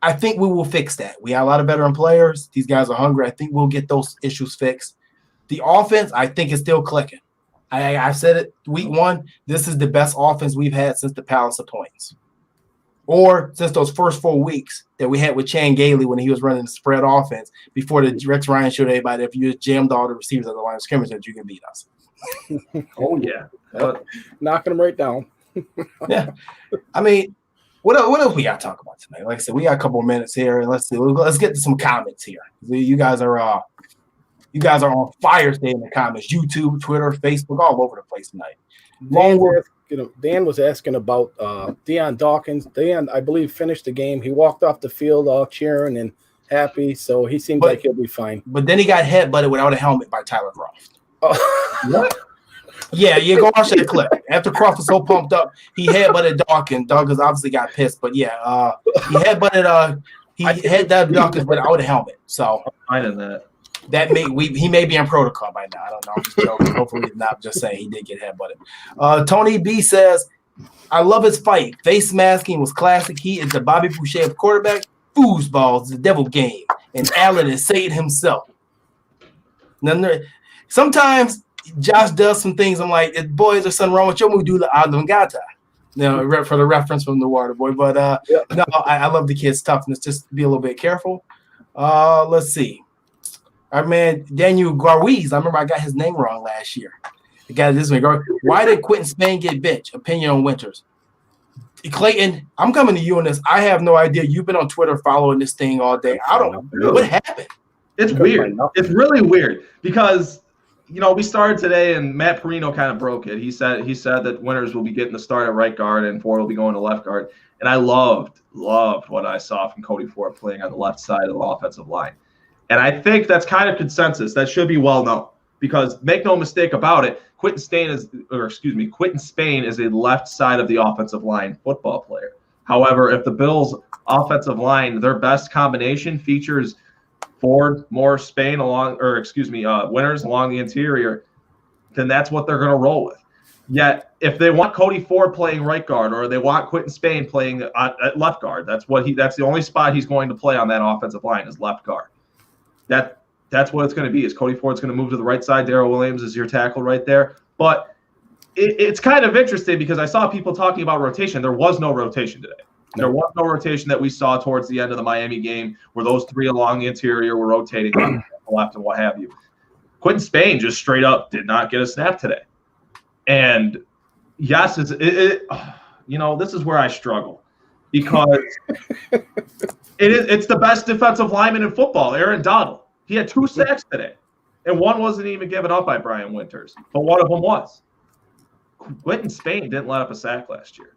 I think we will fix that. We have a lot of veteran players. These guys are hungry. I think we'll get those issues fixed. The offense, I think, is still clicking. I said it week 1. This is the best offense we've had since the Palace of Points, or since those first 4 weeks that we had with Chan Gailey when he was running the spread offense before the Rex Ryan showed everybody if you just jammed all the receivers at the line of scrimmage that you can beat us. Oh yeah, knocking them right down. Yeah, I mean, what else we got to talk about tonight? Like I said, we got a couple of minutes here, and let's get to some comments here. You guys are on fire today in the comments. YouTube, Twitter, Facebook, all over the place tonight. Dan was asking about Deion Dawkins. Deion, I believe, finished the game. He walked off the field all cheering and happy, so he seems like he'll be fine. But then he got headbutted without a helmet by Tyler Croft. What? Yeah, go watch that clip. After Croft was so pumped up, he headbutted Dawkins. Dawkins obviously got pissed, but yeah, he headbutted Dawkins without a helmet. So I know that he may be in protocol by now. I don't know. I'm just joking. Hopefully he's not. Just saying he did get headbutted. Tony B says, I love his fight. Face masking was classic. He is the Bobby Boucher of quarterback. Foosball is the devil game. And Allen is Satan himself. Sometimes Josh does some things. I'm like, boy, is there something wrong with your movie? Do the Advangata. For the reference from the Water Boy. But no, I love the kid's toughness. Just be a little bit careful. Let's see. Our man Daniel Garwiz. I remember I got his name wrong last year. I got it this way. Why did Quentin Spain get benched? Opinion on Winters. Clayton, I'm coming to you on this. I have no idea. You've been on Twitter following this thing all day. I don't know what happened. It's weird. It's really weird because we started today and Matt Perino kind of broke it. He said that Winters will be getting the start at right guard and Ford will be going to left guard. And I loved what I saw from Cody Ford playing on the left side of the offensive line. And I think that's kind of consensus. That should be well known because make no mistake about it, Quentin Spain is a left side of the offensive line football player. However, if the Bills' offensive line, their best combination features Ford, more Spain Winters along the interior, then that's what they're going to roll with. Yet, if they want Cody Ford playing right guard or they want Quentin Spain playing at left guard, that's the only spot he's going to play on that offensive line is left guard. That's what it's going to be. Is Cody Ford's going to move to the right side? Darrell Williams is your tackle right there. But it's kind of interesting because I saw people talking about rotation. There was no rotation today. There was no rotation that we saw towards the end of the Miami game where those three along the interior were rotating on the left and what have you. Quentin Spain just straight up did not get a snap today. And yes, this is where I struggle because it's the best defensive lineman in football, Aaron Donald. He had 2 sacks today, and one wasn't even given up by Brian Winters, but one of them was. Quentin Spain didn't let up a sack last year.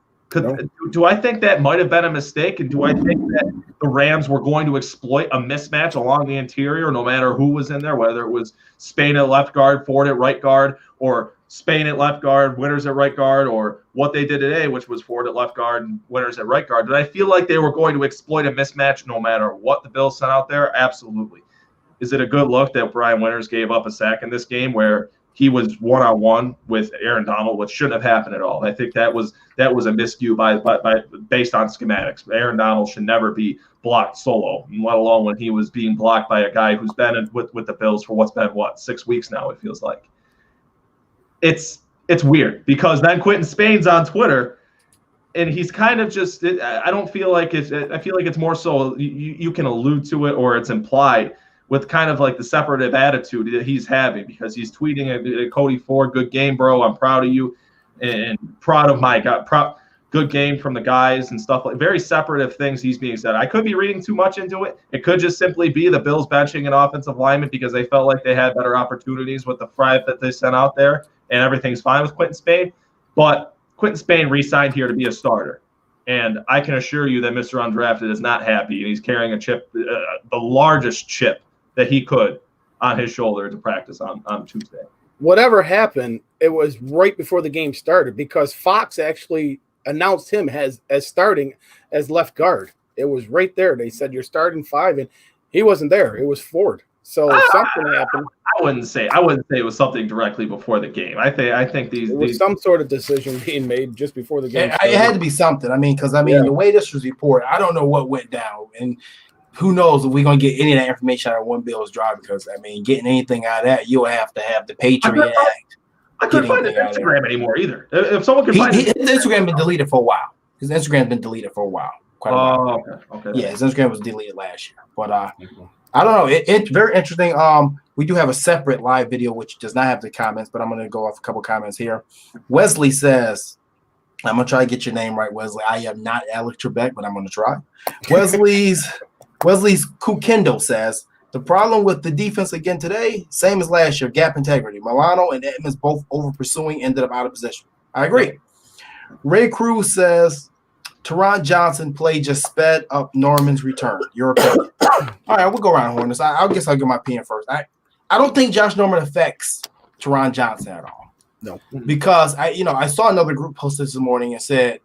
Do I think that might have been a mistake, and do I think that the Rams were going to exploit a mismatch along the interior no matter who was in there, whether it was Spain at left guard, Ford at right guard, or Spain at left guard, Winters at right guard, or what they did today, which was Ford at left guard and Winters at right guard, did I feel like they were going to exploit a mismatch no matter what the Bills sent out there? Absolutely. Is it a good look that Brian Winters gave up a sack in this game where he was one-on-one with Aaron Donald, which shouldn't have happened at all? I think that was a miscue by based on schematics. Aaron Donald should never be blocked solo, let alone when he was being blocked by a guy who's been with the Bills for 6 weeks now, it feels like. It's weird because then Quentin Spain's on Twitter, and he's kind of just. I don't feel like it's. I feel like it's more so you can allude to it or it's implied with kind of like the separative attitude that he's having because he's tweeting at Cody Ford, "Good game, bro. I'm proud of you, and proud of my guy. Good game from the guys and stuff like very separative things he's being said. I could be reading too much into it. It could just simply be the Bills benching an offensive lineman because they felt like they had better opportunities with the 5 that they sent out there. And everything's fine with Quentin Spain, but Quentin Spain re-signed here to be a starter. And I can assure you that Mr. Undrafted is not happy, and he's carrying a chip, the largest chip that he could on his shoulder to practice on Tuesday. Whatever happened, it was right before the game started because Fox actually announced him as starting as left guard. It was right there. They said, you're starting 5, and he wasn't there. It was Ford. So something happened. I wouldn't say it was something directly before the game. I think these some sort of decision being made just before the game. It had to be something. I mean, because the way this was reported, I don't know what went down, and who knows if we're gonna get any of that information out of one Bills drive. Because getting anything out of that, you'll have to have the Patriot Act. I couldn't find his Instagram anymore either. If someone could find his Instagram been deleted for a while. His Instagram's been deleted for a while. Quite a while. Okay. Yeah, his Instagram was deleted last year, but I don't know. It's very interesting. We do have a separate live video which does not have the comments, but I'm going to go off a couple comments here. Wesley says, I'm going to try to get your name right, Wesley. I am not Alex Trebek, but I'm going to try. Wesley's Kukendo says, the problem with the defense again today, same as last year, gap integrity. Milano and Edmonds both over pursuing, ended up out of position. I agree. Ray Cruz says, Teron Johnson play just sped up Norman's return. Your opinion. All right, we'll go around Hornets. I guess I'll give my opinion first. I don't think Josh Norman affects Teron Johnson at all. No. Because I saw another group post this morning and said,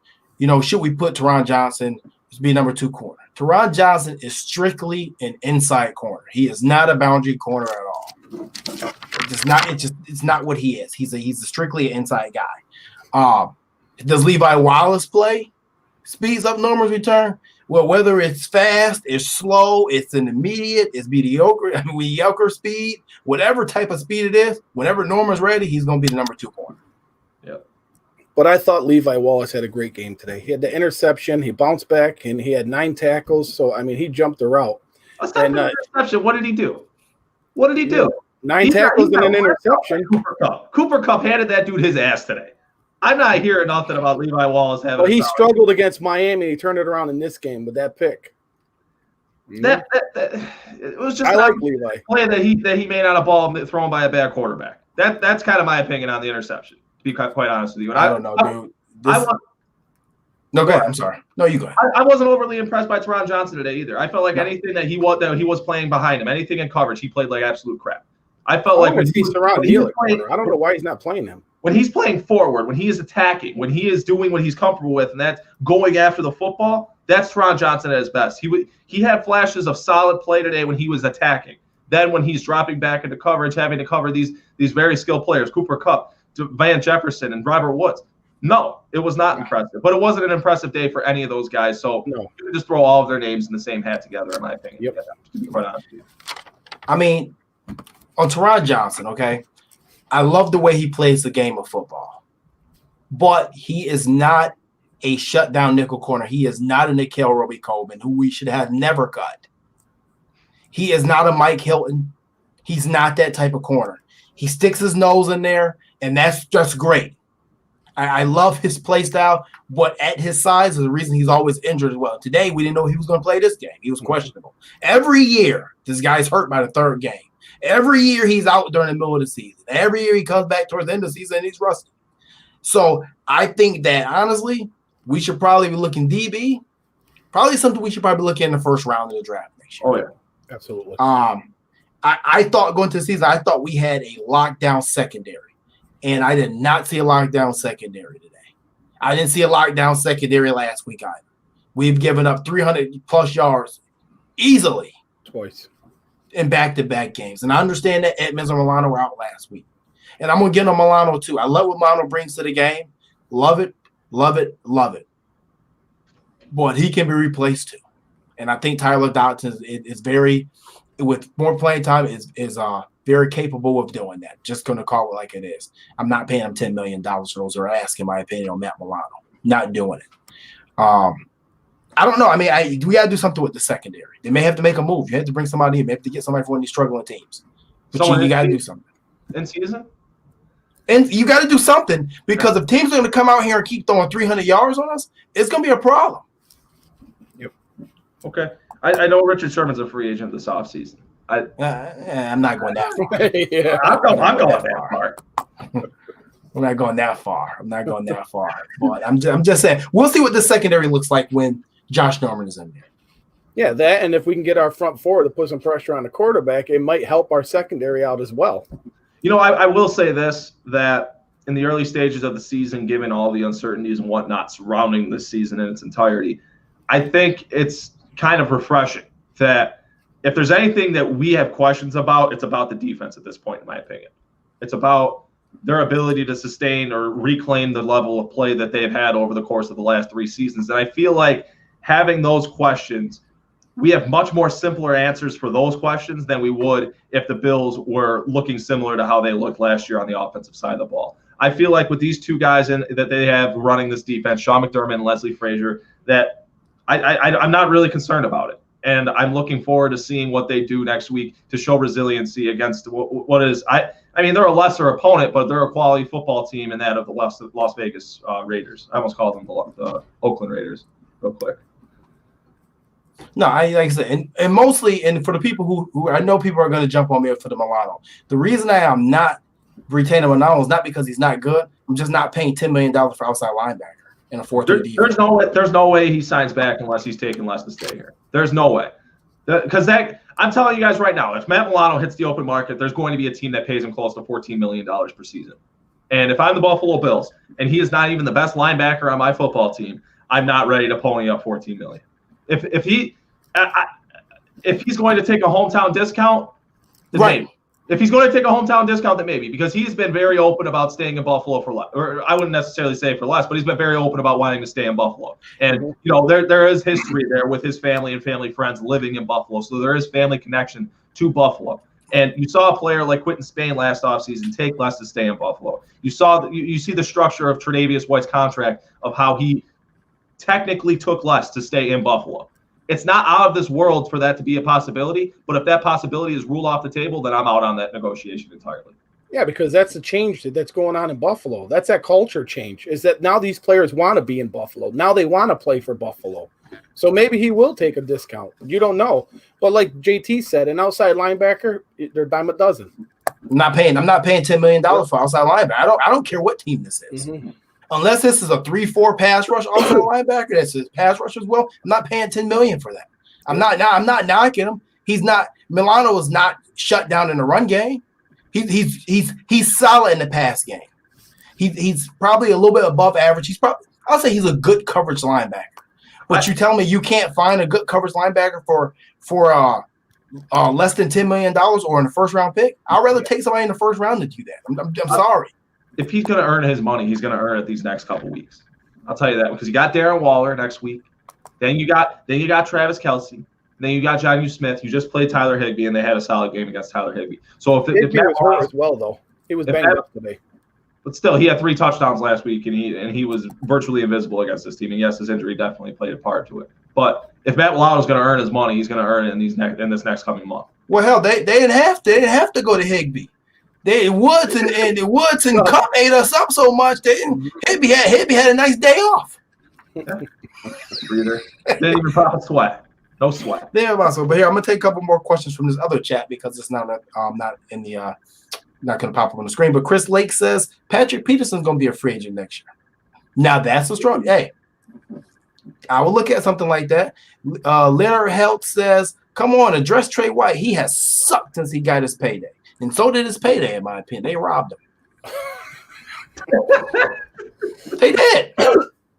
should we put Teron Johnson to be number 2 corner? Teron Johnson is strictly an inside corner. He is not a boundary corner at all. It's not what he is. He's a strictly an inside guy. Does Levi Wallace play? Speeds up Norman's return. Well, whether it's fast, it's slow, it's an immediate, it's mediocre speed, whatever type of speed it is, whenever Norman's ready, he's going to be the number 2 corner. Yep. But I thought Levi Wallace had a great game today. He had the interception, he bounced back, and he had 9 tackles. So, he jumped the route. Aside from the interception, what did he do? 9 tackles and an interception. Cooper Kupp handed that dude his ass today. I'm not hearing nothing about Levi Wallace having. Well, he struggled against Miami. He turned it around in this game with that pick. That it was just. I like Levi. Play that he made on a ball thrown by a bad quarterback. That's kind of my opinion on the interception. To be quite honest with you, and I don't know, dude. No, go ahead. I'm sorry. No, you go ahead. I wasn't overly impressed by Teron Johnson today either. I felt like anything that he was playing behind him, anything in coverage, he played like absolute crap. I felt like when he's around here, I don't know why he's not playing him. When he's playing forward, when he is attacking, when he is doing what he's comfortable with, and that's going after the football, that's Teron Johnson at his best. He had flashes of solid play today when he was attacking. Then when he's dropping back into coverage, having to cover these very skilled players, Cooper Kupp, Van Jefferson, and Robert Woods. No, it was not impressive. But it wasn't an impressive day for any of those guys. So you can just throw all of their names in the same hat together, in my opinion. Yep. To be quite honest with you. On Teron Johnson, okay, I love the way he plays the game of football. But he is not a shutdown nickel corner. He is not a Nickel Roby-Coleman, who we should have never cut. He is not a Mike Hilton. He's not that type of corner. He sticks his nose in there, and that's just great. I love his play style, but at his size is the reason he's always injured as well. Today, we didn't know he was going to play this game. He was questionable. Every year, this guy's hurt by the 3rd game. Every year, he's out during the middle of the season. Every year, he comes back towards the end of the season, and he's rusty. So I think that, honestly, we should probably be looking DB. Probably something we should probably look at in the 1st round of the draft next year. Oh, yeah. Absolutely. I thought going to the season, I thought we had a lockdown secondary. And I did not see a lockdown secondary today. I didn't see a lockdown secondary last week either. We've given up 300-plus yards easily twice in back-to-back games. And I understand that Edmonds and Milano were out last week. And I'm going to get on Milano too. I love what Milano brings to the game. Love it, love it, love it. But he can be replaced too. And I think Tyler Dodson is very, with more playing time, is very capable of doing that. Just going to call it like it is. I'm not paying him $10 million for those or asking my opinion on Matt Milano. Not doing it. I don't know. I mean, we got to do something with the secondary. They may have to make a move. You have to bring somebody in. You have to get somebody for one of these struggling teams. But you got to do something. In season? And you got to do something because if teams are going to come out here and keep throwing 300 yards on us, it's going to be a problem. Yep. Okay. I know Richard Sherman's a free agent this offseason. I'm not going that far. Yeah. I'm going that far. I'm not going that far. But I'm just saying, we'll see what the secondary looks like when Josh Norman is in there. Yeah, that, and if we can get our front four to put some pressure on the quarterback, it might help our secondary out as well. You know, I will say this, that in the early stages of the season, given all the uncertainties and whatnot surrounding this season in its entirety, I think it's kind of refreshing that if there's anything that we have questions about, it's about the defense at this point, in my opinion. It's about their ability to sustain or reclaim the level of play that they've had over the course of the last 3 seasons. And I feel like having those questions, we have much more simpler answers for those questions than we would if the Bills were looking similar to how they looked last year on the offensive side of the ball. I feel like with these two guys that they have running this defense, Sean McDermott and Leslie Frazier, that I'm not really concerned about it. And I'm looking forward to seeing what they do next week to show resiliency against what is – I mean, they're a lesser opponent, but they're a quality football team in that of the Las Vegas Raiders. I almost called them the Oakland Raiders real quick. No, like I said, and mostly, and for the people who I know people are going to jump on me for the Milano. The reason I am not retaining Milano is not because he's not good. I'm just not paying $10 million for outside linebacker in a 4-3 defense. There's no way he signs back unless he's taking less to stay here. There's no way. Because I'm telling you guys right now, if Matt Milano hits the open market, there's going to be a team that pays him close to $14 million per season. And if I'm the Buffalo Bills and he is not even the best linebacker on my football team, I'm not ready to pony up $14 million. If he's going to take a hometown discount, then right. Maybe. If he's going to take a hometown discount, then maybe, because he's been very open about staying in Buffalo for less. Or I wouldn't necessarily say for less, but he's been very open about wanting to stay in Buffalo. And, you know, there is history there with his family and family friends living in Buffalo. So there is family connection to Buffalo. And you saw a player like Quentin Spain last offseason take less to stay in Buffalo. You see the structure of Tre'Davious White's contract of how he technically took less to stay in Buffalo. It's not out of this world for that to be a possibility, but if that possibility is ruled off the table, then I'm out on that negotiation entirely. Yeah, because that's the change that's going on in Buffalo. That's that culture change, is that now these players want to be in Buffalo. Now they want to play for Buffalo. So maybe he will take a discount. You don't know. But like JT said, an outside linebacker, they're dime a dozen. I'm not paying $10 million for outside linebacker. I don't care what team this is. Mm-hmm. Unless this is a 3-4 pass rush outside linebacker, that's his pass rush as well. I'm not paying $10 million for that. I'm not knocking him. He's not. Milano is not shut down in the run game. He's solid in the pass game. He's probably a little bit above average. I'll say he's a good coverage linebacker. But you tell me you can't find a good coverage linebacker for less than $10 million or in the first round pick? I'd rather take somebody in the first round to do that. I'm sorry. If he's going to earn his money, he's going to earn it these next couple weeks. I'll tell you that, because you got Darren Waller next week. Then you got Travis Kelce. Then you got Jonnu Smith. You just played Tyler Higbee, and they had a solid game against Tyler Higbee. So if Higbee was hurt as well, though. He was banged up today. But still, he had 3 touchdowns last week, and he was virtually invisible against this team. And yes, his injury definitely played a part to it. But if Matt Milano is going to earn his money, he's going to earn it in this next coming month. Well, hell, they didn't have to go to Higbee. Woods and Cup ate us up so much. Higbee had a nice day off. Breather. Didn't even pop a sweat. No sweat. But here I'm gonna take a couple more questions from this other chat because it's not in the not gonna pop up on the screen. But Chris Lake says Patrick Peterson's gonna be a free agent next year. Now that's a strong. Hey, I will look at something like that. Leonard Helt says, "Come on, address Trey White. He has sucked since he got his payday." And so did his payday, in my opinion. They robbed him. They did.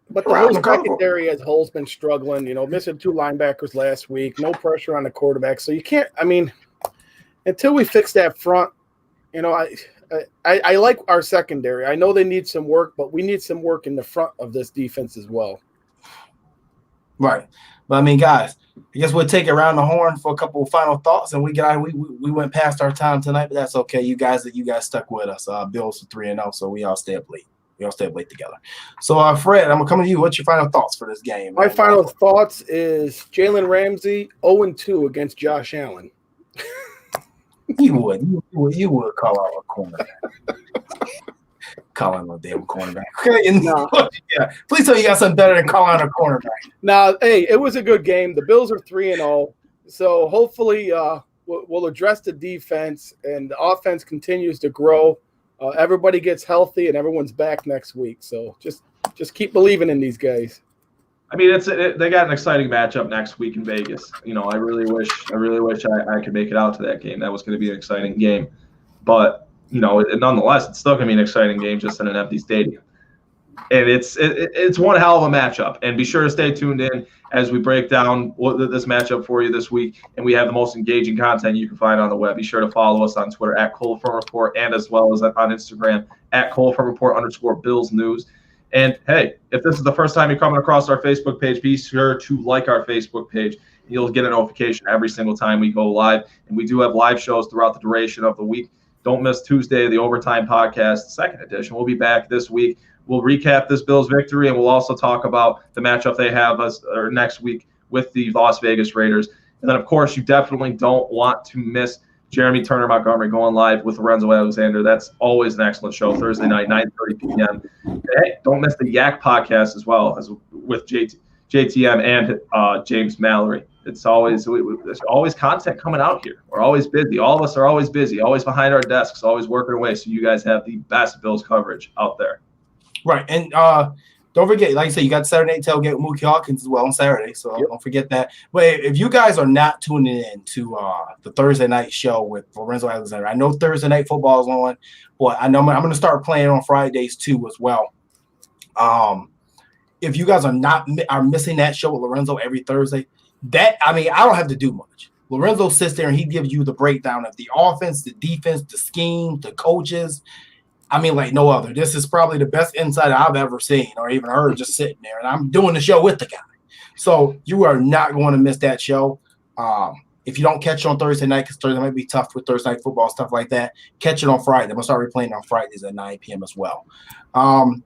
But the whole secondary as a whole has been struggling. Missing 2 linebackers last week. No pressure on the quarterback. So you can't. I mean, until we fix that front, I like our secondary. I know they need some work, but we need some work in the front of this defense as well. Right. But I mean, guys, I guess we'll take it around the horn for a couple of final thoughts, and we went past our time tonight, but that's okay. You guys stuck with us. Bills 3-0, so we all stay up late. We all stay up late together. So, Fred, I'm coming to you. What's your final thoughts for this game? My final thoughts is Jalen Ramsey 0-2 against Josh Allen. You would call out a cornerback. Call him a damn cornerback. No. Yeah. Please tell me you got something better than calling out a cornerback. Now, hey, it was a good game. The Bills are 3-0, so hopefully we'll address the defense and the offense continues to grow. Everybody gets healthy and everyone's back next week. So just keep believing in these guys. I mean, they got an exciting matchup next week in Vegas. I really wish I could make it out to that game. That was going to be an exciting game, but nonetheless, it's still going to be an exciting game just in an empty stadium. And it's one hell of a matchup. And be sure to stay tuned in as we break down this matchup for you this week. And we have the most engaging content you can find on the web. Be sure to follow us on Twitter at Colefront Report and as well as on Instagram at Colefront Report _Bills News. And hey, if this is the first time you're coming across our Facebook page, be sure to like our Facebook page. You'll get a notification every single time we go live. And we do have live shows throughout the duration of the week. Don't miss Tuesday, the Overtime Podcast, second edition. We'll be back this week. We'll recap this Bills victory, and we'll also talk about the matchup they have next week with the Las Vegas Raiders. And then, of course, you definitely don't want to miss Jeremy Turner Montgomery going live with Lorenzo Alexander. That's always an excellent show, Thursday night, 9:30 p.m. And hey, don't miss the Yak Podcast as well, as with JTM and James Mallory. There's always content coming out here. We're always busy. All of us are always busy, always behind our desks, always working away. So you guys have the best Bills coverage out there. Right. And don't forget, like I said, you got Saturday Night Tailgate with Mookie Hawkins as well on Saturday. So Don't forget that. But if you guys are not tuning in to the Thursday night show with Lorenzo Alexander, I know Thursday night football is on, but I know I'm going to start playing on Fridays too as well. If you guys are missing that show with Lorenzo every Thursday, I don't have to do much. Lorenzo sits there and he gives you the breakdown of the offense, the defense, the scheme, the coaches. I mean, like no other. This is probably the best insight I've ever seen or even heard just sitting there. And I'm doing the show with the guy. So you are not going to miss that show. If you don't catch it on Thursday night, because Thursday might be tough with Thursday night football, stuff like that, catch it on Friday. I'm going to start replaying on Fridays at 9 p.m. as well. Other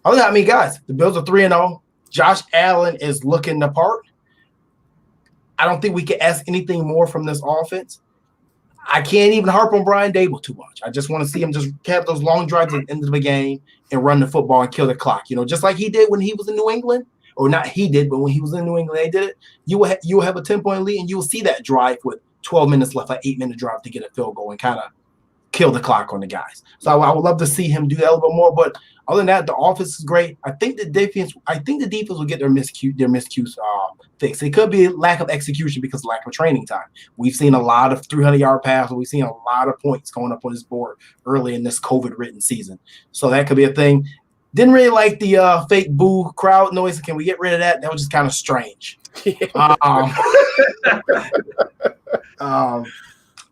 than that, I mean, guys, the Bills are 3-0. Josh Allen is looking the part. I don't think we can ask anything more from this offense. I can't even harp on Brian Dable too much. I just want to see him just have those long drives at the end of the game and run the football and kill the clock. Just like he did when he was in New England, or not he did, but when he was in New England, they did it. You will have a 10-point lead, and you will see that drive with 12 minutes left, an 8-minute drive to get a field goal and kind of kill the clock on the guys. So I would love to see him do that a little bit more. But other than that, the offense is great. I think the defense will get their miscues fixed. It could be lack of execution because of lack of training time. We've seen a lot of 300-yard passes. We've seen a lot of points going up on this board early in this COVID-ridden season. So that could be a thing. Didn't really like the fake boo crowd noise. Can we get rid of that? That was just kind of strange.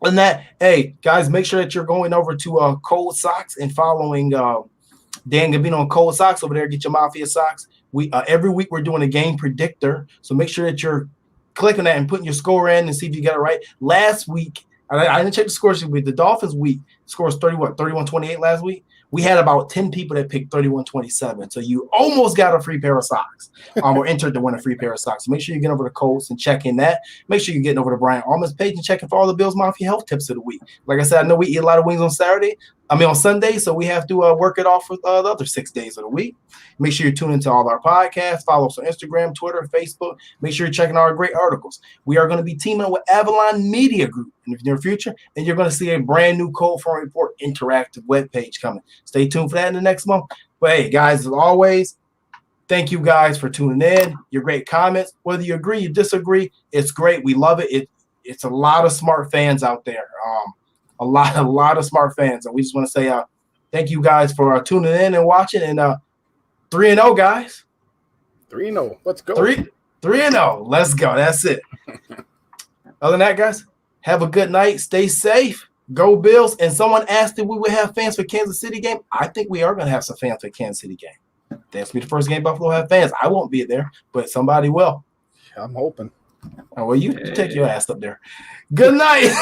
And that, hey, guys, make sure that you're going over to Cold Socks and following Dan Gabino on Cold Socks over there. Get your Mafia socks. We every week we're doing a game predictor, so make sure that you're clicking that and putting your score in and see if you got it right. Last week, I didn't check the scores. The Dolphins week scores 31-28 last week. We had about 10 people that picked 31-27. So you almost got a free pair of socks or entered to win a free pair of socks. So make sure you get over to Colts and check in that. Make sure you're getting over to Brian Auman's page and checking for all the Bills Mafia health tips of the week. Like I said, I know we eat a lot of wings on Sunday, so we have to work it off with the other 6 days of the week. Make sure you're tuning into all our podcasts. Follow us on Instagram, Twitter, Facebook. Make sure you're checking our great articles. We are going to be teaming up with Avalon Media Group in the near future, and you're going to see a brand new Colefront Report interactive webpage coming. Stay tuned for that in the next month. But hey, guys, as always, thank you guys for tuning in. Your great comments. Whether you agree, you disagree, it's great. We love it. It's a lot of smart fans out there. A lot of smart fans, and we just want to say Thank you guys for tuning in and watching. And 3-0, guys. 3-0. Let's go. 3-0. Let's go. That's it. Other than that, guys, have a good night. Stay safe. Go Bills. And someone asked if we would have fans for Kansas City game. I think we are going to have some fans for Kansas City game. That's be the first game Buffalo have fans. I won't be there, but somebody will. I'm hoping. Oh, well, you take your ass up there. Good night.